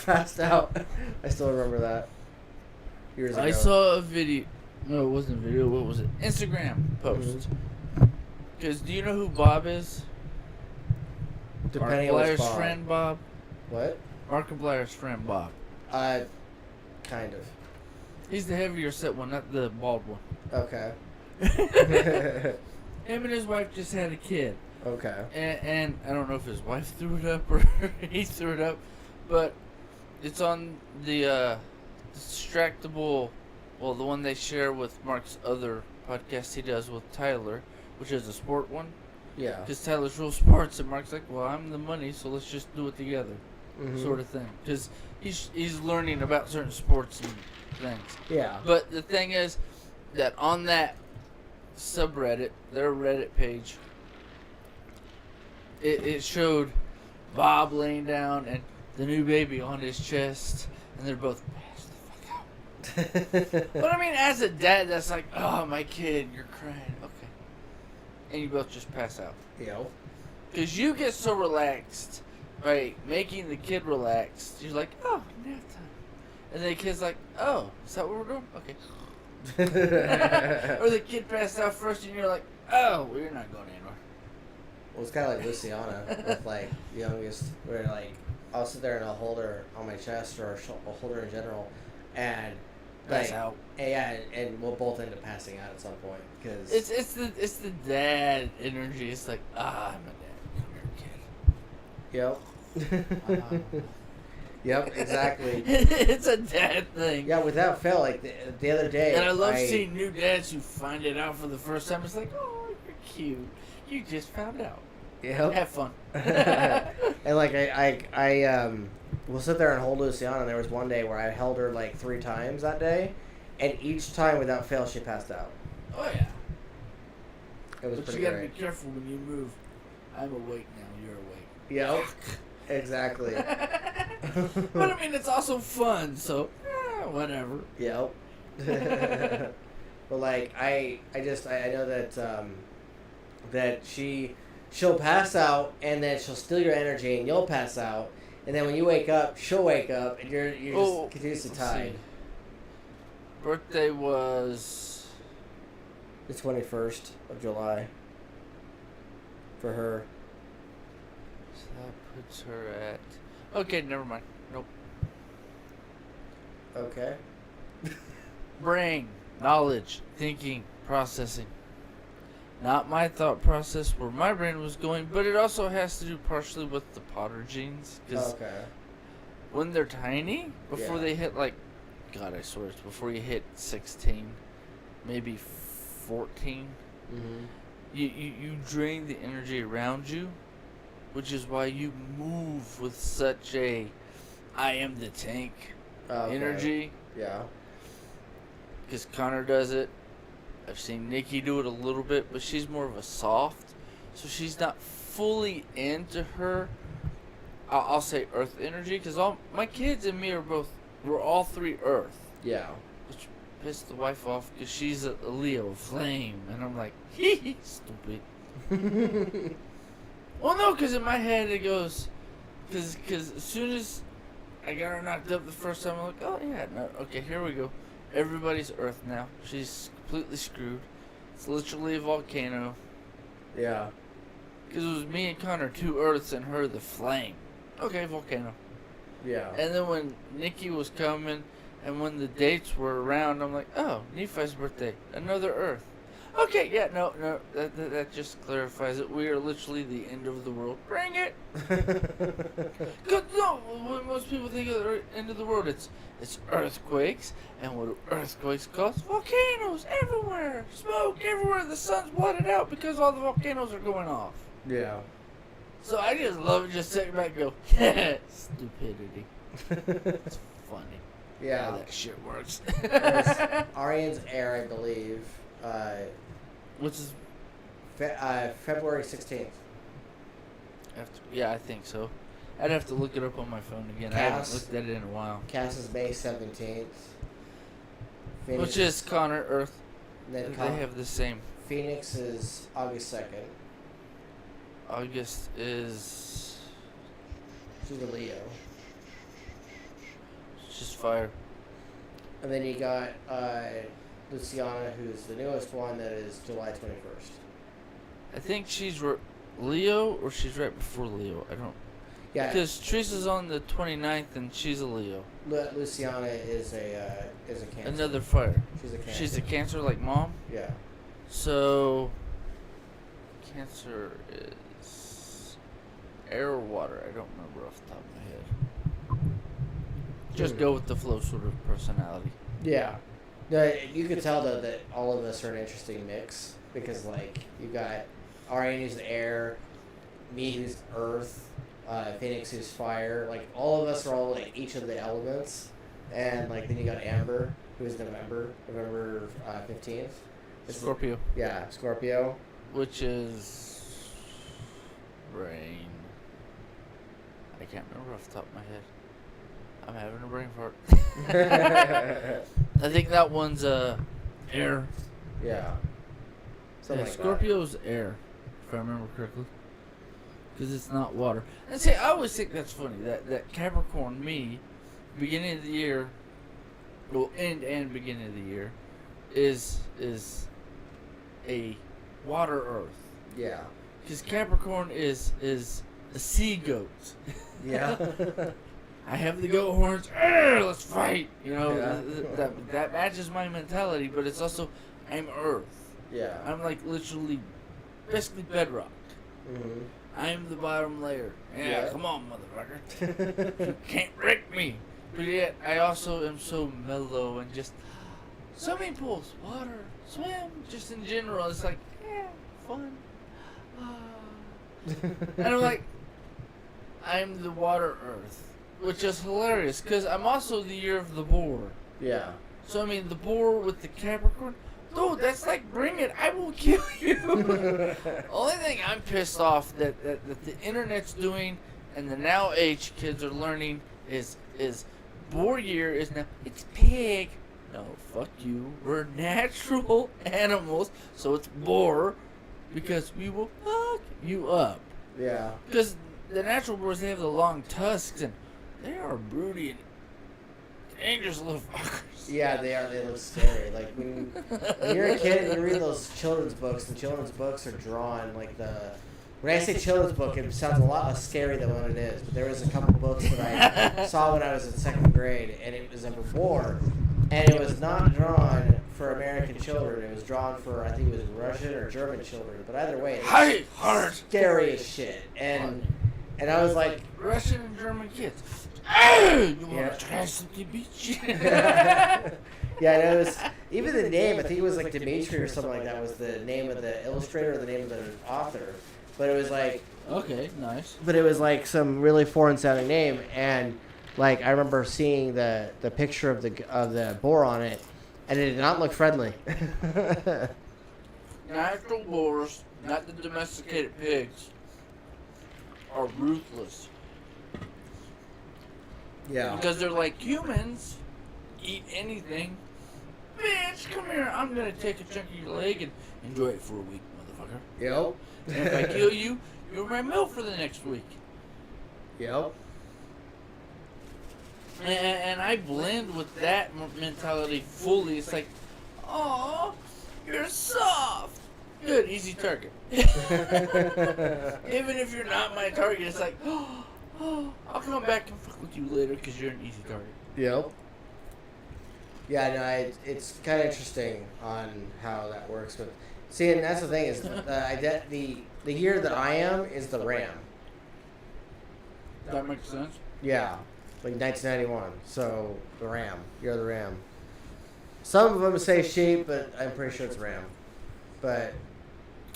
Speaker 2: passed out. I still remember that. Years ago.
Speaker 1: I saw a video. No, it wasn't a video. What was it? Instagram post. Because do you know who Bob is?
Speaker 2: Depending on
Speaker 1: Markiplier's
Speaker 2: Bob.
Speaker 1: friend Bob.
Speaker 2: What?
Speaker 1: Markiplier's friend Bob.
Speaker 2: Kind of.
Speaker 1: He's the heavier set one, not the bald one.
Speaker 2: Okay.
Speaker 1: Him and his wife just had a kid.
Speaker 2: Okay.
Speaker 1: And I don't know if his wife threw it up or he threw it up, but it's on the Distractable, well, the one they share with Mark's other podcast he does with Tyler, which is a sport one.
Speaker 2: Yeah.
Speaker 1: Because Tyler's real sports, and Mark's like, well, I'm the money, so let's just do it together, sort of thing. Because he's learning about certain sports and things.
Speaker 2: Yeah.
Speaker 1: But the thing is that on that subreddit, their Reddit page, it showed Bob laying down and the new baby on his chest, and they're both passed the fuck out. But I mean, as a dad, that's like, oh, my kid, you're crying. Okay. And you both just pass out.
Speaker 2: Yep.
Speaker 1: Because you get so relaxed by making the kid relaxed. You're like, oh, nap time. And then the kid's like, oh, is that what we're doing? Okay. Or the kid passed out first, and you're like, oh, well, you're not going anywhere.
Speaker 2: Well, it's kind of like Luciana with, like, the youngest, where, like, I'll sit there and I'll hold her on my chest, or I'll hold her in general, and, like,
Speaker 1: Pass out.
Speaker 2: Yeah, and we'll both end up passing out at some point, because...
Speaker 1: It's the dad energy. It's like, I'm a dad. Come here, kid.
Speaker 2: Yep. Yep, exactly.
Speaker 1: It's a dad thing.
Speaker 2: Yeah, without fail, like, the other day...
Speaker 1: And I love seeing new dads who find it out for the first time. It's like, oh, you're cute. You just found out.
Speaker 2: Yep.
Speaker 1: Have fun.
Speaker 2: And, like, I will sit there and hold Luciana, and there was one day where I held her, like, 3 times that day, and each time, without fail, she passed out.
Speaker 1: Oh, yeah.
Speaker 2: It was
Speaker 1: But
Speaker 2: pretty
Speaker 1: you gotta
Speaker 2: great.
Speaker 1: be careful when you move. I'm awake now, you're awake.
Speaker 2: Yep. Exactly.
Speaker 1: But I mean, it's also fun, so whatever.
Speaker 2: Yep. But like I know that she'll pass out, and then she'll steal your energy, and you'll pass out, and then when you wake up, she'll wake up, and you're just continuously tied.
Speaker 1: Birthday was
Speaker 2: the 21st of July for her.
Speaker 1: So that puts her at. Okay, never mind. Nope.
Speaker 2: Okay.
Speaker 1: Brain, knowledge, thinking, processing. Not my thought process where my brain was going, but it also has to do partially with the Potter genes. Because when they're tiny, before they hit, like, God, I swear it's before you hit 16, maybe 14, you drain the energy around you, which is why you move with such a I am the tank energy.
Speaker 2: Yeah.
Speaker 1: Because Connor does it. I've seen Nikki do it a little bit, but she's more of a soft. So she's not fully into her, I'll say, earth energy. Because all my kids and me we're all 3 earth.
Speaker 2: Yeah.
Speaker 1: Which pissed the wife off because she's a Leo, flame. And I'm like, hee stupid. Well, no, because in my head it goes, because as soon as I got her knocked up the first time, I'm like, oh yeah, no, okay, here we go. Everybody's earth now. She's completely screwed. It's literally a volcano.
Speaker 2: Yeah.
Speaker 1: Because it was me and Connor, 2 earths, and her, the flame. Okay, volcano.
Speaker 2: Yeah.
Speaker 1: And then when Nikki was coming, and when the dates were around, I'm like, oh, Nephi's birthday, another earth. Okay, yeah, no, that just clarifies it. We are literally the end of the world. Bring it! Cause no, when most people think of the end of the world, it's earthquakes, and what do earthquakes cause? Volcanoes everywhere! Smoke everywhere! The sun's blotted out because all the volcanoes are going off.
Speaker 2: Yeah.
Speaker 1: So I just love it, just sit back and go, yeah, stupidity. It's funny.
Speaker 2: Yeah.
Speaker 1: How that shit works.
Speaker 2: Arian's heir, I believe.
Speaker 1: Which is
Speaker 2: February 16th.
Speaker 1: yeah, I think so. I'd have to look it up on my phone again. I haven't looked at it in a while.
Speaker 2: Cass is May 17th. Phoenix,
Speaker 1: Which is Connor, Earth.
Speaker 2: Then
Speaker 1: They have the same.
Speaker 2: Phoenix is August 2nd.
Speaker 1: August is
Speaker 2: She's a Leo.
Speaker 1: it's just fire.
Speaker 2: And then you got Luciana, who's the newest one, that is July 21st.
Speaker 1: I think she's Leo, or she's right before Leo. I don't.
Speaker 2: Yeah.
Speaker 1: Because Teresa's on the 29th, and she's a Leo.
Speaker 2: Luciana is a Cancer.
Speaker 1: Another fire.
Speaker 2: She's a Cancer.
Speaker 1: She's a Cancer like Mom.
Speaker 2: Yeah.
Speaker 1: So, Cancer is air or water. I don't remember off the top of my head. Just go with the flow sort of personality.
Speaker 2: Yeah. No, you could tell though that all of us are an interesting mix because like you got Ariane who's air, me who's earth, Phoenix who's fire. Like all of us are all like each of the elements, and like then you got Amber who's November 15th.
Speaker 1: Scorpio.
Speaker 2: Yeah, Scorpio.
Speaker 1: Which is rain. I can't remember off the top of my head. I'm having a brain fart. I think that one's air.
Speaker 2: Yeah. Something like
Speaker 1: Scorpio's air, if I remember correctly. Because it's not water. And see, I always think that's funny. That Capricorn, me, beginning of the year, well, end and beginning of the year, is a water earth.
Speaker 2: Yeah.
Speaker 1: Because Capricorn is a sea goat.
Speaker 2: Yeah.
Speaker 1: I have the goat horns. Let's fight. You know,
Speaker 2: Yeah.
Speaker 1: that matches my mentality. But it's also, I'm Earth.
Speaker 2: Yeah.
Speaker 1: I'm like literally, basically bedrock.
Speaker 2: Mm-hmm.
Speaker 1: I'm the bottom layer. Yeah. Come on, motherfucker. You
Speaker 2: Yeah.
Speaker 1: can't wreck me. But yet, I also am so mellow and just swimming pools, water, swim, just in general. It's like, yeah, fun. And I'm like, I'm the water earth, which is hilarious because I'm also the year of the boar.
Speaker 2: Yeah.
Speaker 1: So I mean, the boar with the Capricorn, dude, that's like, bring it, I will kill you. Only thing I'm pissed off that the internet's doing and the now age kids are learning is boar year is now, it's pig. No, fuck you. We're natural animals, so it's boar because we will fuck you up.
Speaker 2: Yeah.
Speaker 1: Because the natural boars, they have the long tusks and they are broody and dangerous little fuckers.
Speaker 2: Yeah, they are. They look scary. Like when you're a kid and you read those children's books, the children's books are drawn like the. When I say children's book, it sounds a lot less scary than what it is. But there was a couple books that I saw when I was in second grade, and it was a war, and it was not drawn for American children. It was drawn for, I think it was Russian or German children. But either way, it was scary as shit. And I was like,
Speaker 1: Russian and German kids. You want to try something, bitch?
Speaker 2: yeah, and it was even the name. I think it was like Dimitri or something like that was the name of the illustrator or the name of the author. But it was like,
Speaker 1: okay, nice.
Speaker 2: But it was like some really foreign sounding name, and like I remember seeing the picture of the boar on it, and it did not look friendly.
Speaker 1: Natural boars, not the domesticated pigs, are ruthless.
Speaker 2: Yeah.
Speaker 1: Because they're like humans, eat anything. Bitch, come here. I'm gonna take a chunk of your leg and enjoy it for a week, motherfucker.
Speaker 2: Yep.
Speaker 1: And if I kill you, you're my meal for the next week.
Speaker 2: Yep.
Speaker 1: And I blend with that mentality fully. It's like, oh, you're soft. Good, easy target. Even if you're not my target, it's like, oh, I'll come back and fuck with you later because you're an easy target.
Speaker 2: Yep. Yeah, no, it's kind of interesting on how that works. But see, and that's the thing is the year that I am is the Ram.
Speaker 1: That makes sense.
Speaker 2: Yeah, like 1991. So the Ram, you're the Ram. Some of them say sheep, but I'm pretty sure it's Ram. But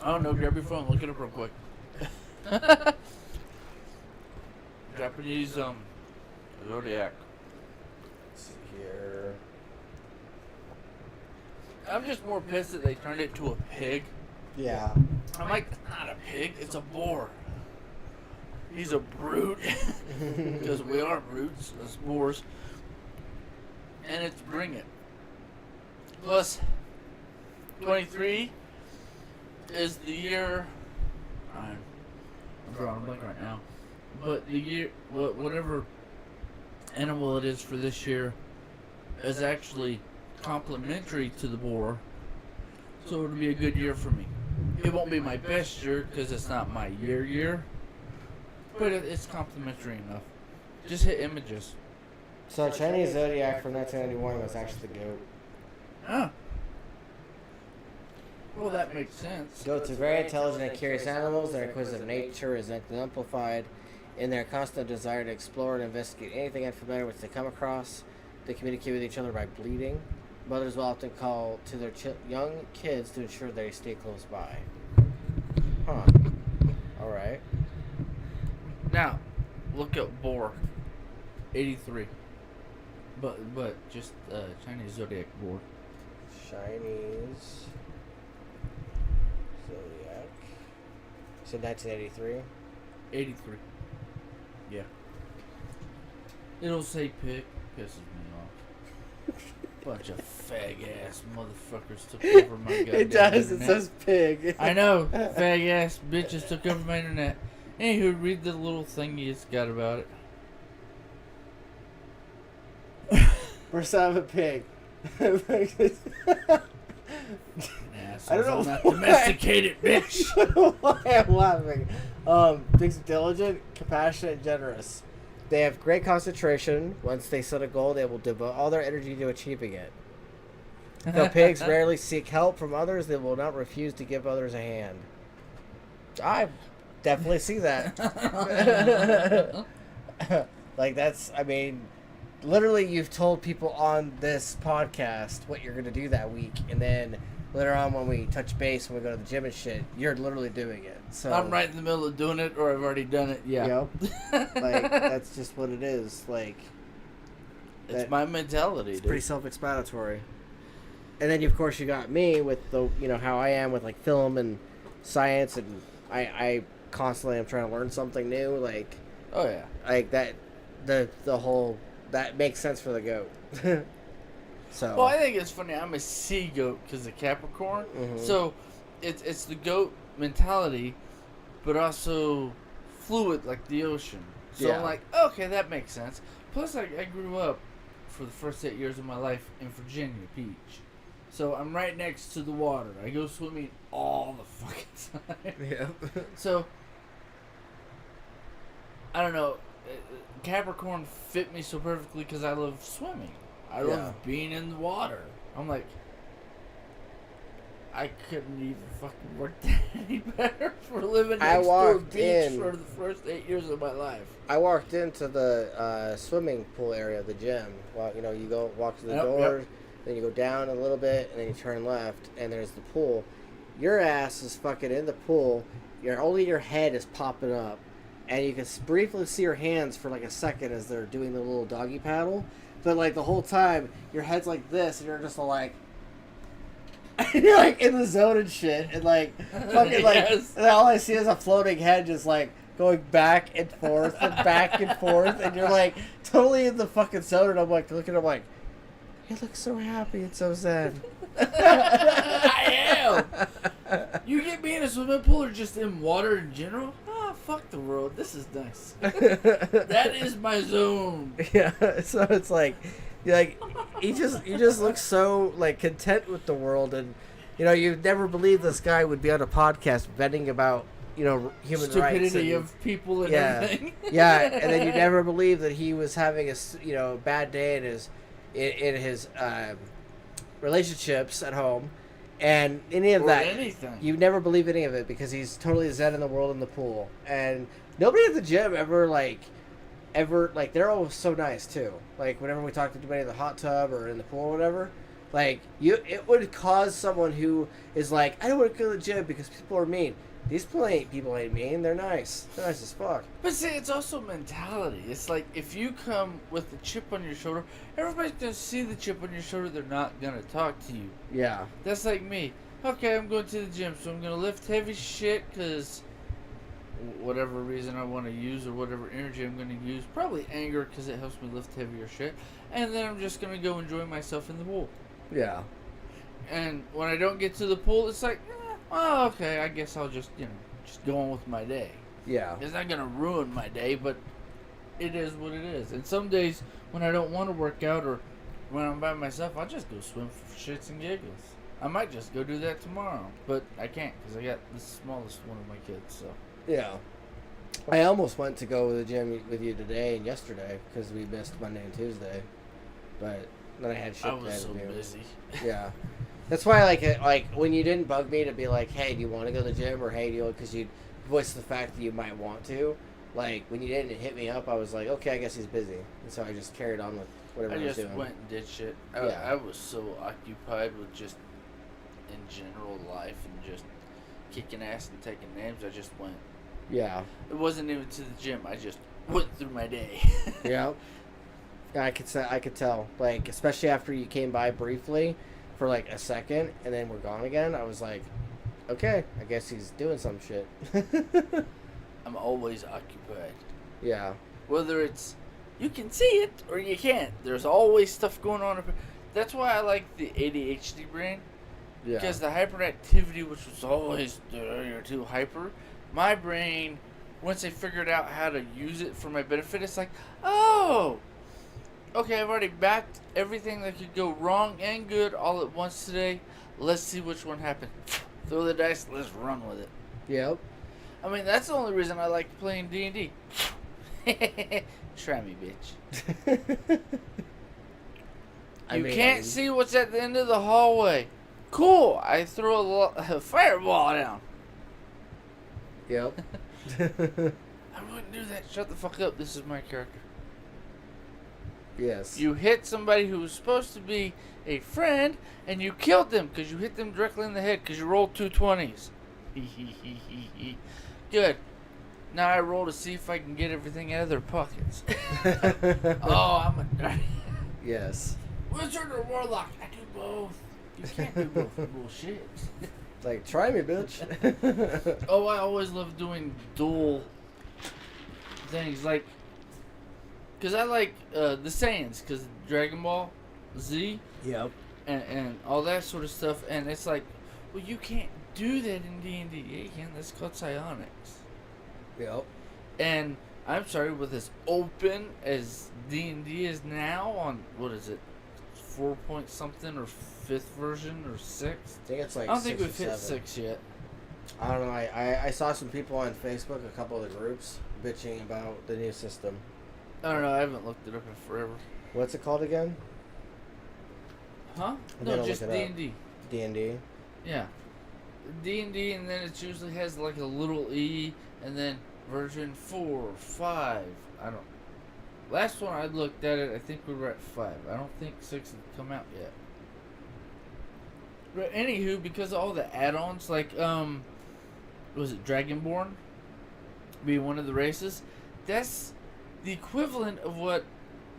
Speaker 1: I don't know. Grab your phone. Look it up real quick. Japanese zodiac.
Speaker 2: let's see here.
Speaker 1: I'm just more pissed that they turned it to a pig.
Speaker 2: Yeah.
Speaker 1: I'm like, it's not a pig, it's a boar. He's a brute. Because we are brutes as boars. And it's bring it. Plus, 23 is the year. I'm drawing a blank right now. But the year, whatever animal it is for this year, is actually complementary to the boar. So it'll be a good year for me. It won't be my best year because it's not my year. But it's complimentary enough. Just hit images.
Speaker 2: So Chinese zodiac from 1991 was actually the goat.
Speaker 1: Huh. Well, that makes sense.
Speaker 2: Goats are very intelligent and curious animals. Their inquisitive nature is exemplified in their constant desire to explore and investigate anything unfamiliar which they come across. They communicate with each other by bleating. Mothers will often call to their young kids to ensure they stay close by. Huh. All right.
Speaker 1: Now, look up boar. 83. But just Chinese zodiac boar.
Speaker 2: Chinese Zodiac. So 1983?
Speaker 1: 83. Yeah. It'll say pig. Pisses me off. Bunch of fag ass motherfuckers took over my goddamn
Speaker 2: It does.
Speaker 1: internet.
Speaker 2: It says pig.
Speaker 1: I know. Fag ass bitches took over my internet. Anywho, read the little thing you just got about it.
Speaker 2: We're son of a pig. I don't know.
Speaker 1: I'm not domesticated, bitch.
Speaker 2: I don't know why I'm laughing. Things diligent, compassionate, and generous. They have great concentration. Once they set a goal, they will devote all their energy to achieving it. Though pigs rarely seek help from others, they will not refuse to give others a hand. I definitely see that. Like, that's, I mean, literally you've told people on this podcast what you're going to do that week, and then later on when we touch base, when we go to the gym and shit, you're literally doing it. So
Speaker 1: I'm right in the middle of doing it, or I've already done it. Yeah.
Speaker 2: Yep. Like, that's just what it is. Like,
Speaker 1: it's my mentality,
Speaker 2: it's
Speaker 1: dude.
Speaker 2: pretty self-explanatory. And then, of course, you got me with the, you know, how I am with, like, film and science, and I constantly am trying to learn something new. Like,
Speaker 1: Oh, yeah.
Speaker 2: like that, the whole, that makes sense for the goat. So.
Speaker 1: Well, I think it's funny. I'm a sea goat because of Capricorn.
Speaker 2: Mhm.
Speaker 1: So it's the goat mentality, but also fluid like the ocean. So
Speaker 2: Yeah.
Speaker 1: I'm like, okay, that makes sense. Plus, I grew up for the first 8 years of my life in Virginia Beach. So I'm right next to the water. I go swimming all the fucking time.
Speaker 2: Yeah.
Speaker 1: So, I don't know. Capricorn fit me so perfectly because I love swimming. I love being in the water. I'm like, I couldn't even fucking work that any better for living next to a beach for the first 8 years of my life.
Speaker 2: I walked into the swimming pool area of the gym. Well, you know, you go walk to the door, then you go down a little bit, and then you turn left, and there's the pool. Your ass is fucking in the pool. Only your head is popping up, and you can briefly see your hands for like a second as they're doing the little doggy paddle. But like the whole time, your head's like this, and you're just like, you're like in the zone and shit, and like fucking like, and all I see is a floating head just like going back and forth and back and forth, and you're like totally in the fucking zone, and I'm like looking, I'm like, you look so happy and so zen.
Speaker 1: I am. You get me in a swimming pool or just in water in general? Ah, fuck the world. This is nice. That is my zone.
Speaker 2: Yeah. So it's like, you just look so like content with the world, and you know you'd never believe this guy would be on a podcast venting about, you know, human rights,
Speaker 1: stupidity of people and everything.
Speaker 2: Yeah, and then you never believe that he was having a, you know, bad day in his relationships at home, and any of that.
Speaker 1: Anything.
Speaker 2: You never believe any of it because he's totally zen in the world in the pool, and nobody at the gym ever they're always so nice too. Like whenever we talk to anybody in the hot tub or in the pool or whatever, like it would cause someone who is like, I don't want to go to the gym because people are mean. These people ain't mean. They're nice. They're nice as fuck.
Speaker 1: But see, it's also mentality. It's like if you come with a chip on your shoulder, everybody's gonna see the chip on your shoulder. They're not gonna talk to you.
Speaker 2: Yeah.
Speaker 1: That's like me. Okay, I'm going to the gym, so I'm gonna lift heavy shit because whatever reason I want to use or whatever energy I'm gonna use. Probably anger because it helps me lift heavier shit. And then I'm just gonna go enjoy myself in the pool.
Speaker 2: Yeah.
Speaker 1: And when I don't get to the pool, it's like, oh, okay, I guess I'll just, just go on with my day.
Speaker 2: Yeah.
Speaker 1: It's not going to ruin my day, but it is what it is. And some days when I don't want to work out or when I'm by myself, I'll just go swim for shits and giggles. I might just go do that tomorrow, but I can't because I got the smallest one of my kids, so.
Speaker 2: Yeah. I almost went to go to the gym with you today and yesterday because we missed Monday and Tuesday, but then I had shit
Speaker 1: I
Speaker 2: to
Speaker 1: was so
Speaker 2: do.
Speaker 1: busy.
Speaker 2: Yeah. That's why, like when you didn't bug me to be like, hey, do you want to go to the gym, or hey, do you, because you voiced the fact that you might want to. Like when you didn't hit me up, I was like, okay, I guess he's busy, and so I just carried on with whatever I was doing.
Speaker 1: I just went and did shit. I was so occupied with just in general life and just kicking ass and taking names. I just went.
Speaker 2: Yeah.
Speaker 1: It wasn't even to the gym. I just went through my day.
Speaker 2: Yep. I could tell. Like, especially after you came by briefly for like a second and then we're gone again. I was like, okay, I guess he's doing some shit.
Speaker 1: I'm always occupied.
Speaker 2: Yeah.
Speaker 1: Whether it's you can see it or you can't. There's always stuff going on. That's why I like the ADHD brain.
Speaker 2: Yeah.
Speaker 1: Because the hyperactivity, which was always you're too hyper, my brain, once I figured out how to use it for my benefit, it's like, oh, okay, I've already backed everything that could go wrong and good all at once today. Let's see which one happened. Throw the dice. Let's run with it.
Speaker 2: Yep.
Speaker 1: I mean, that's the only reason I like playing D&D. Try me, bitch. You can't see what's at the end of the hallway. Cool. I throw a fireball down.
Speaker 2: Yep.
Speaker 1: I wouldn't do that. Shut the fuck up. This is my character.
Speaker 2: Yes.
Speaker 1: You hit somebody who was supposed to be a friend, and you killed them because you hit them directly in the head because you rolled 2 20s. Good. Now I roll to see if I can get everything out of their pockets. Oh, I'm a dirty.
Speaker 2: Yes.
Speaker 1: Wizard or warlock? I do both. You can't do both. Bullshit.
Speaker 2: Like, try me, bitch.
Speaker 1: Oh, I always love doing dual things. Like, because I like the Saiyans, because Dragon Ball Z
Speaker 2: Yep.
Speaker 1: and all that sort of stuff. And it's like, well, you can't do that in D&D. Yeah, you can. That's called psionics.
Speaker 2: Yep.
Speaker 1: And I'm sorry, with as open as D&D is now on, what is it, 4 point something or 5th version or 6th?
Speaker 2: I think it's like
Speaker 1: I don't think
Speaker 2: 6
Speaker 1: we've
Speaker 2: or
Speaker 1: hit
Speaker 2: 7.
Speaker 1: 6 yet.
Speaker 2: I don't know. I saw some people on Facebook, a couple of the groups, bitching about the new system.
Speaker 1: I don't know. I haven't looked it up in forever.
Speaker 2: What's it called again?
Speaker 1: Huh?
Speaker 2: I'm
Speaker 1: No,
Speaker 2: gonna
Speaker 1: just
Speaker 2: look it up.
Speaker 1: D&D.
Speaker 2: D&D.
Speaker 1: Yeah. D&D, and then it usually has like a little E, and then version 4, 5. I don't. Last one I looked at it, I think we were at 5. I don't think 6 had come out yet. But anywho, because of all the add-ons, like was it Dragonborn? Be one of the races. That's the equivalent of what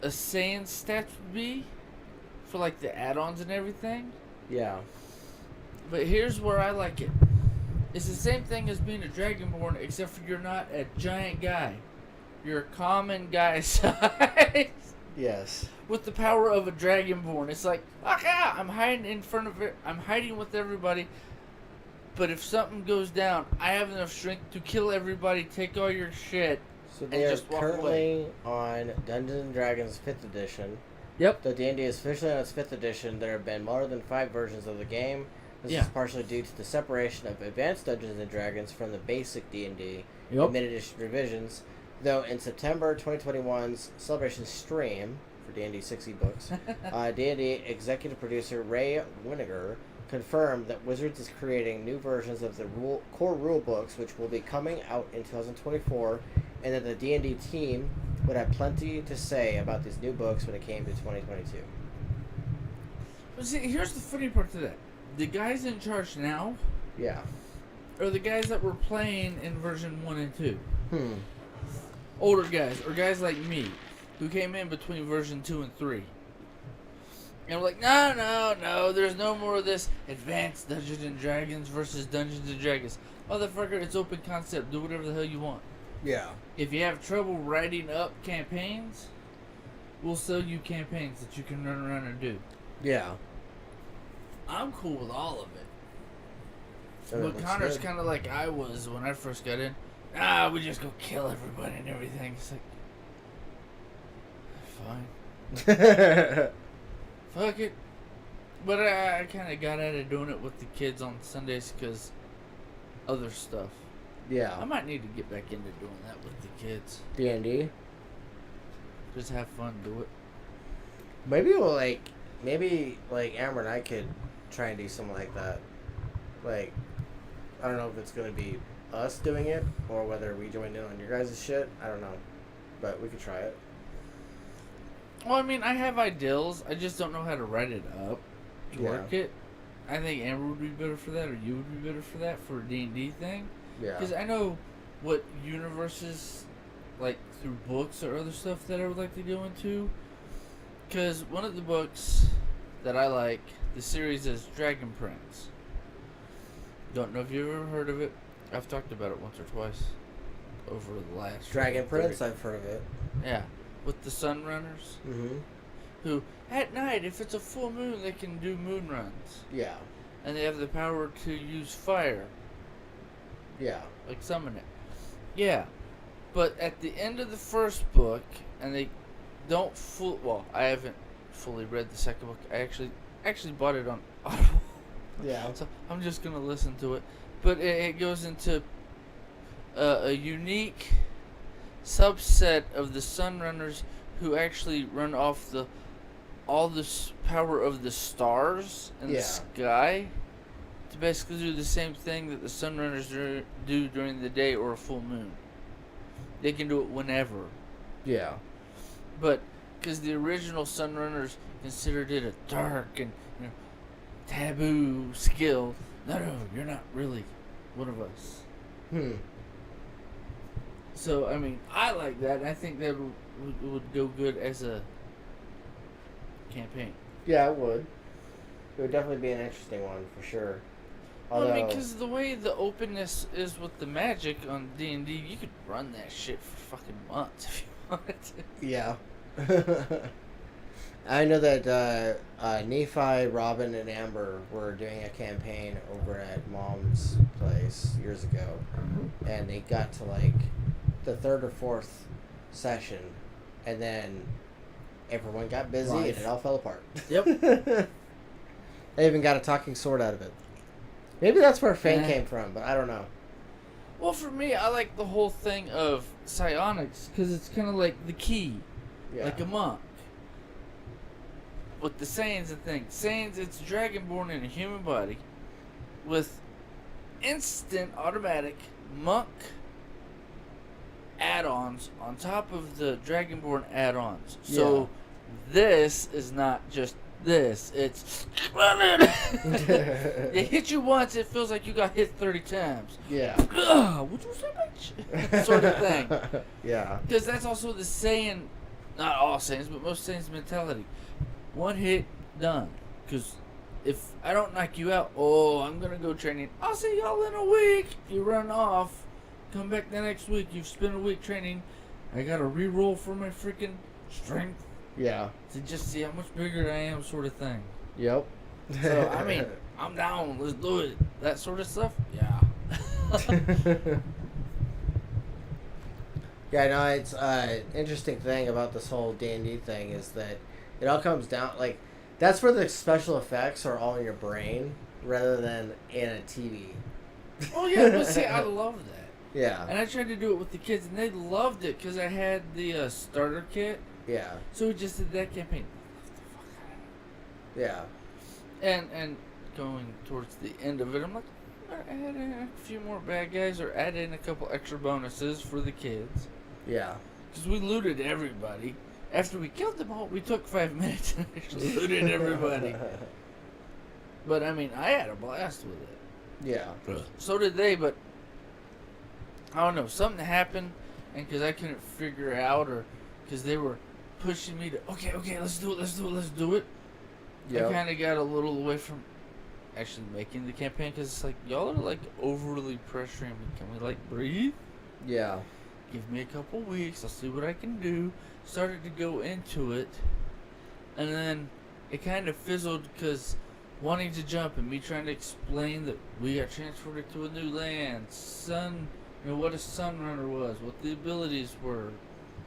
Speaker 1: a Saiyan stats would be for like the add-ons and everything.
Speaker 2: Yeah.
Speaker 1: But here's where I like it. It's the same thing as being a Dragonborn, except for you're not a giant guy. You're a common guy size.
Speaker 2: Yes.
Speaker 1: With the power of a Dragonborn. It's like, ah, I'm hiding in front of it. I'm hiding with everybody. But if something goes down, I have enough strength to kill everybody, take all your shit,
Speaker 2: So
Speaker 1: and
Speaker 2: they are
Speaker 1: just walk
Speaker 2: currently on Dungeons and Dragons 5th edition.
Speaker 1: Yep.
Speaker 2: The D&D is officially on its 5th edition. There have been more than 5 versions of the game. This
Speaker 1: Yeah.
Speaker 2: is partially due to the separation of Advanced Dungeons and Dragons from the basic D&D
Speaker 1: Yep.
Speaker 2: and mid-edition revisions. Though in September 2021's Celebration stream for D&D 60 books, D&D executive producer Ray Winiger confirmed that Wizards is creating new versions of the core rule books, which will be coming out in 2024, and that the D&D team would have plenty to say about these new books when it came to 2022.
Speaker 1: But see, here's the funny part to that. The guys in charge now
Speaker 2: Yeah.
Speaker 1: are the guys that were playing in version 1 and 2.
Speaker 2: Hmm.
Speaker 1: Older guys, or guys like me, who came in between version 2 and 3. And we're like, no, there's no more of this Advanced Dungeons and Dragons versus Dungeons and Dragons. Motherfucker, it's open concept. Do whatever the hell you want.
Speaker 2: Yeah.
Speaker 1: If you have trouble writing up campaigns, we'll sell you campaigns that you can run around and do.
Speaker 2: Yeah.
Speaker 1: I'm cool with all of it.
Speaker 2: That
Speaker 1: But
Speaker 2: looks
Speaker 1: Connor's
Speaker 2: good.
Speaker 1: kind of like I was when I first got in. We just go kill everybody and everything. It's like, fine. Fuck it. But I kind of got out of doing it with the kids on Sundays because other stuff. I
Speaker 2: Yeah.
Speaker 1: might need to get back into doing that with the kids.
Speaker 2: D&D.
Speaker 1: Just have fun, do it.
Speaker 2: Maybe Amber and I could try and do something like that. Like, I don't know if it's gonna be us doing it or whether we join in on your guys' shit. I don't know, but we could try it.
Speaker 1: Well, I mean, I have ideals. I just don't know how to write it up to
Speaker 2: Yeah.
Speaker 1: work it. I think Amber would be better for that, or you would be better for that for a D&D thing.
Speaker 2: Yeah.
Speaker 1: Because I know what universes, like through books or other stuff that I would like to go into. Because one of the books that I like, the series is Dragon Prince. Don't know if you've ever heard of it. I've talked about it once or twice over the last...
Speaker 2: Dragon Prince, I've heard of it.
Speaker 1: Yeah. With the Sun Runners.
Speaker 2: Mm-hmm.
Speaker 1: Who, at night, if it's a full moon, they can do moon runs.
Speaker 2: Yeah.
Speaker 1: And they have the power to use fire.
Speaker 2: Yeah.
Speaker 1: Like summon it. Yeah. But at the end of the first book, and they don't well, I haven't fully read the second book. I actually bought it on Audible.
Speaker 2: Yeah.
Speaker 1: So I'm just going to listen to it. But it goes into a unique subset of the Sunrunners who actually run off all this power of the stars in the sky to basically do the same thing that the Sunrunners do during the day or a full moon. They can do it whenever.
Speaker 2: Yeah.
Speaker 1: But because the original Sunrunners considered it a dark and taboo skill, no, you're not really one of us. So, I mean, I like that, and I think that would go good as a campaign.
Speaker 2: Yeah, it would. It would definitely be an interesting one, for sure.
Speaker 1: Although, well, I mean, because the way the openness is with the magic on D&D, you could run that shit for fucking months if you wanted to.
Speaker 2: Yeah. I know that Nephi, Robin, and Amber were doing a campaign over at Mom's place years ago, and they got to, like, the third or fourth session, and then everyone got busy and it all fell apart.
Speaker 1: Yep.
Speaker 2: They even got a talking sword out of it. Maybe that's where Fang came from, but I don't know.
Speaker 1: Well, for me, I like the whole thing of psionics, because it's kind of like the key, like a monk. With the Saiyans and things. Saiyans, it's Dragonborn in a human body with instant, automatic monk add-ons on top of the Dragonborn add-ons. So this is not just this. It's they hit you once, it feels like you got hit 30 times.
Speaker 2: Yeah.
Speaker 1: Would you say bitch? Sort of thing.
Speaker 2: Yeah.
Speaker 1: Because that's also the Saiyan, not all Saiyans, but most Saiyans' mentality. One hit, done. Because if I don't knock you out, I'm going to go training. I'll see y'all in a week. You run off. Come back the next week. You've spent a week training. I got to re-roll for my freaking strength.
Speaker 2: Yeah.
Speaker 1: To just see how much bigger I am, sort of thing.
Speaker 2: Yep.
Speaker 1: So, I mean, I'm down. Let's do it. That sort of stuff? Yeah.
Speaker 2: Yeah, no, it's interesting thing about this whole D&D thing is that it all comes down, like, that's where the special effects are all in your brain rather than in a TV.
Speaker 1: Oh, yeah, but see, I love that.
Speaker 2: Yeah.
Speaker 1: And I tried to do it with the kids, and they loved it because I had the starter kit.
Speaker 2: Yeah.
Speaker 1: So we just did that campaign.
Speaker 2: Yeah.
Speaker 1: And going towards the end of it, I'm like, add in a few more bad guys or add in a couple extra bonuses for the kids.
Speaker 2: Yeah.
Speaker 1: Because we looted everybody. After we killed them all, we took 5 minutes and actually looted everybody. But, I mean, I had a blast with it.
Speaker 2: Yeah.
Speaker 1: So did they, but I don't know. Something happened, and because I couldn't figure out, or because they were pushing me to, okay, let's do it. Yep. I kind of got a little away from actually making the campaign, because it's like, y'all are, like, overly pressuring me. Can we, like, breathe?
Speaker 2: Yeah.
Speaker 1: Give me a couple weeks. I'll see what I can do. Started to go into it, and then it kind of fizzled because wanting to jump and me trying to explain that we got transported to a new land, what a Sunrunner was, what the abilities were,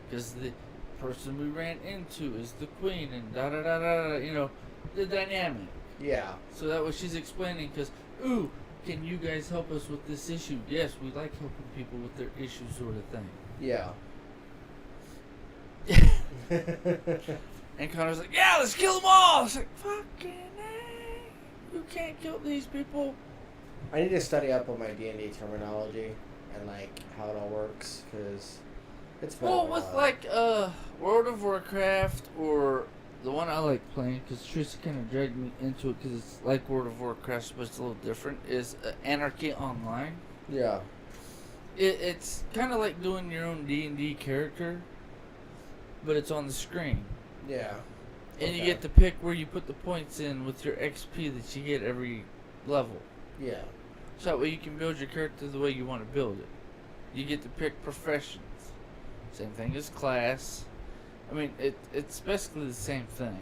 Speaker 1: because the person we ran into is the queen, and the dynamic.
Speaker 2: Yeah.
Speaker 1: So that was she's explaining, because, can you guys help us with this issue? Yes, we like helping people with their issues, sort of thing.
Speaker 2: Yeah.
Speaker 1: And Connor's like, yeah, let's kill them all. It's like, fucking A. You can't kill these people.
Speaker 2: I need to study up on my D&D terminology and, like, how it all works, because it's been
Speaker 1: Well, with, like, World of Warcraft or the one I like playing, because Trisha kind of dragged me into it, because it's like World of Warcraft, but it's a little different, is Anarchy Online.
Speaker 2: Yeah.
Speaker 1: It's kind of like doing your own D&D character, but it's on the screen.
Speaker 2: Yeah.
Speaker 1: And you get to pick where you put the points in with your XP that you get every level.
Speaker 2: Yeah.
Speaker 1: So that way you can build your character the way you want to build it. You get to pick professions. Same thing as class. I mean, it's basically the same thing.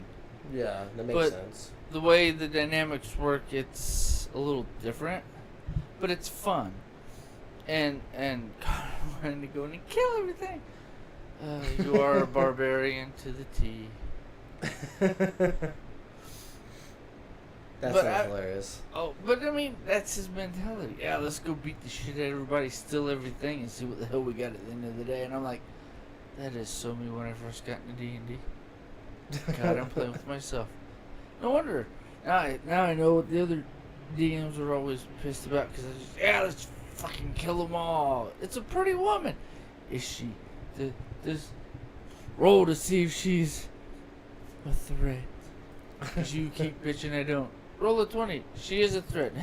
Speaker 2: Yeah, that makes sense.
Speaker 1: The way the dynamics work, it's a little different, but it's fun. And God, I'm wanting to go in and kill everything. You are a barbarian to the T.
Speaker 2: That's hilarious.
Speaker 1: Oh, but I mean, that's his mentality. Yeah, let's go beat the shit out of everybody, steal everything, and see what the hell we got at the end of the day. And I'm like, that is so me when I first got into D&D. God, I'm playing with myself. No wonder. Now I know what the other DMs are always pissed about, because let's fucking kill them all. It's a pretty woman. Is she? Just roll to see if she's a threat. Because you keep bitching I don't. Roll a 20. She is a threat.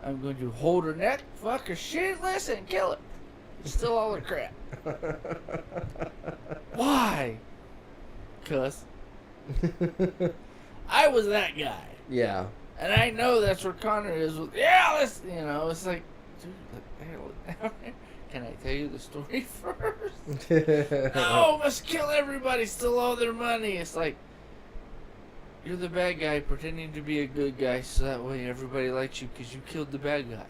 Speaker 1: I'm going to hold her neck, fuck her shitless, and kill her. Still all her crap. Why? Cuz I was that guy.
Speaker 2: Yeah.
Speaker 1: And I know that's where Connor is with, let's, it's like, dude, can I tell you the story first? No, must kill everybody, steal all their money. It's like, you're the bad guy pretending to be a good guy, so that way everybody likes you because you killed the bad guy.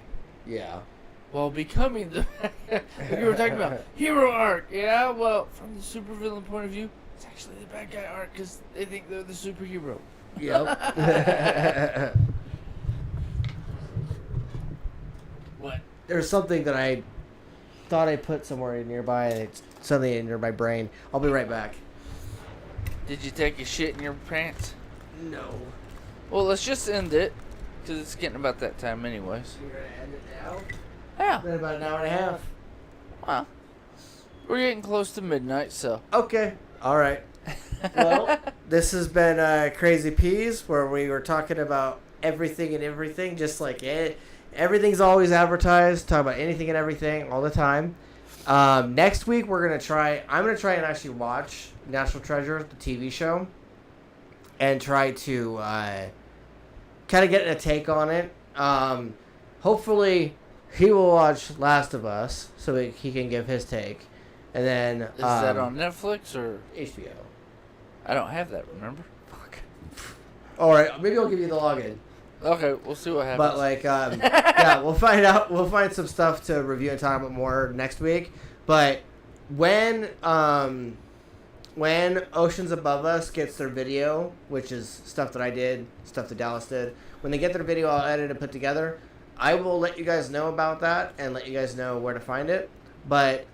Speaker 2: Yeah.
Speaker 1: While becoming the bad guy. Like you were talking about hero arc. Yeah, well, from the supervillain point of view, it's actually the bad guy arc because they think they're the superhero.
Speaker 2: Yep.
Speaker 1: What?
Speaker 2: There's something that I thought I put somewhere nearby, and it's suddenly in my brain. I'll be right back.
Speaker 1: Did you take a shit in your pants?
Speaker 2: No.
Speaker 1: Well, let's just end it, because it's getting about that time anyways.
Speaker 2: You're going to end it now?
Speaker 1: Yeah.
Speaker 2: It's been about an hour and a half.
Speaker 1: Well, we're getting close to midnight, so.
Speaker 2: Okay. All right. Well, this has been Crazy Peas, where we were talking about everything and everything, just like it. Everything's always advertised. Talk about anything and everything all the time. Next week, I'm going to try and actually watch National Treasure, the TV show, and try to kind of get a take on it. Hopefully, he will watch Last of Us, so he can give his take. And then
Speaker 1: Is that on Netflix or
Speaker 2: HBO?
Speaker 1: I don't have that, remember?
Speaker 2: Fuck. All right, maybe I'll give you the login.
Speaker 1: Okay, we'll see what happens.
Speaker 2: But yeah, we'll find out. We'll find some stuff to review and talk about more next week. But when Oceans Above Us gets their video, which is stuff that I did, stuff that Dallas did, when they get their video all edited and put together, I will let you guys know about that and let you guys know where to find it. But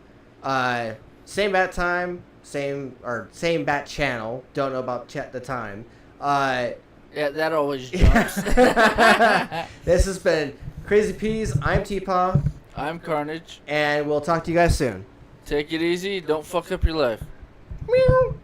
Speaker 2: same bat time, same bat channel. Don't know about the time.
Speaker 1: Yeah, that always jumps.
Speaker 2: This has been Crazy Peas. I'm TPAW.
Speaker 1: I'm Karnage.
Speaker 2: And we'll talk to you guys soon.
Speaker 1: Take it easy. Don't fuck up your life.
Speaker 2: Meow.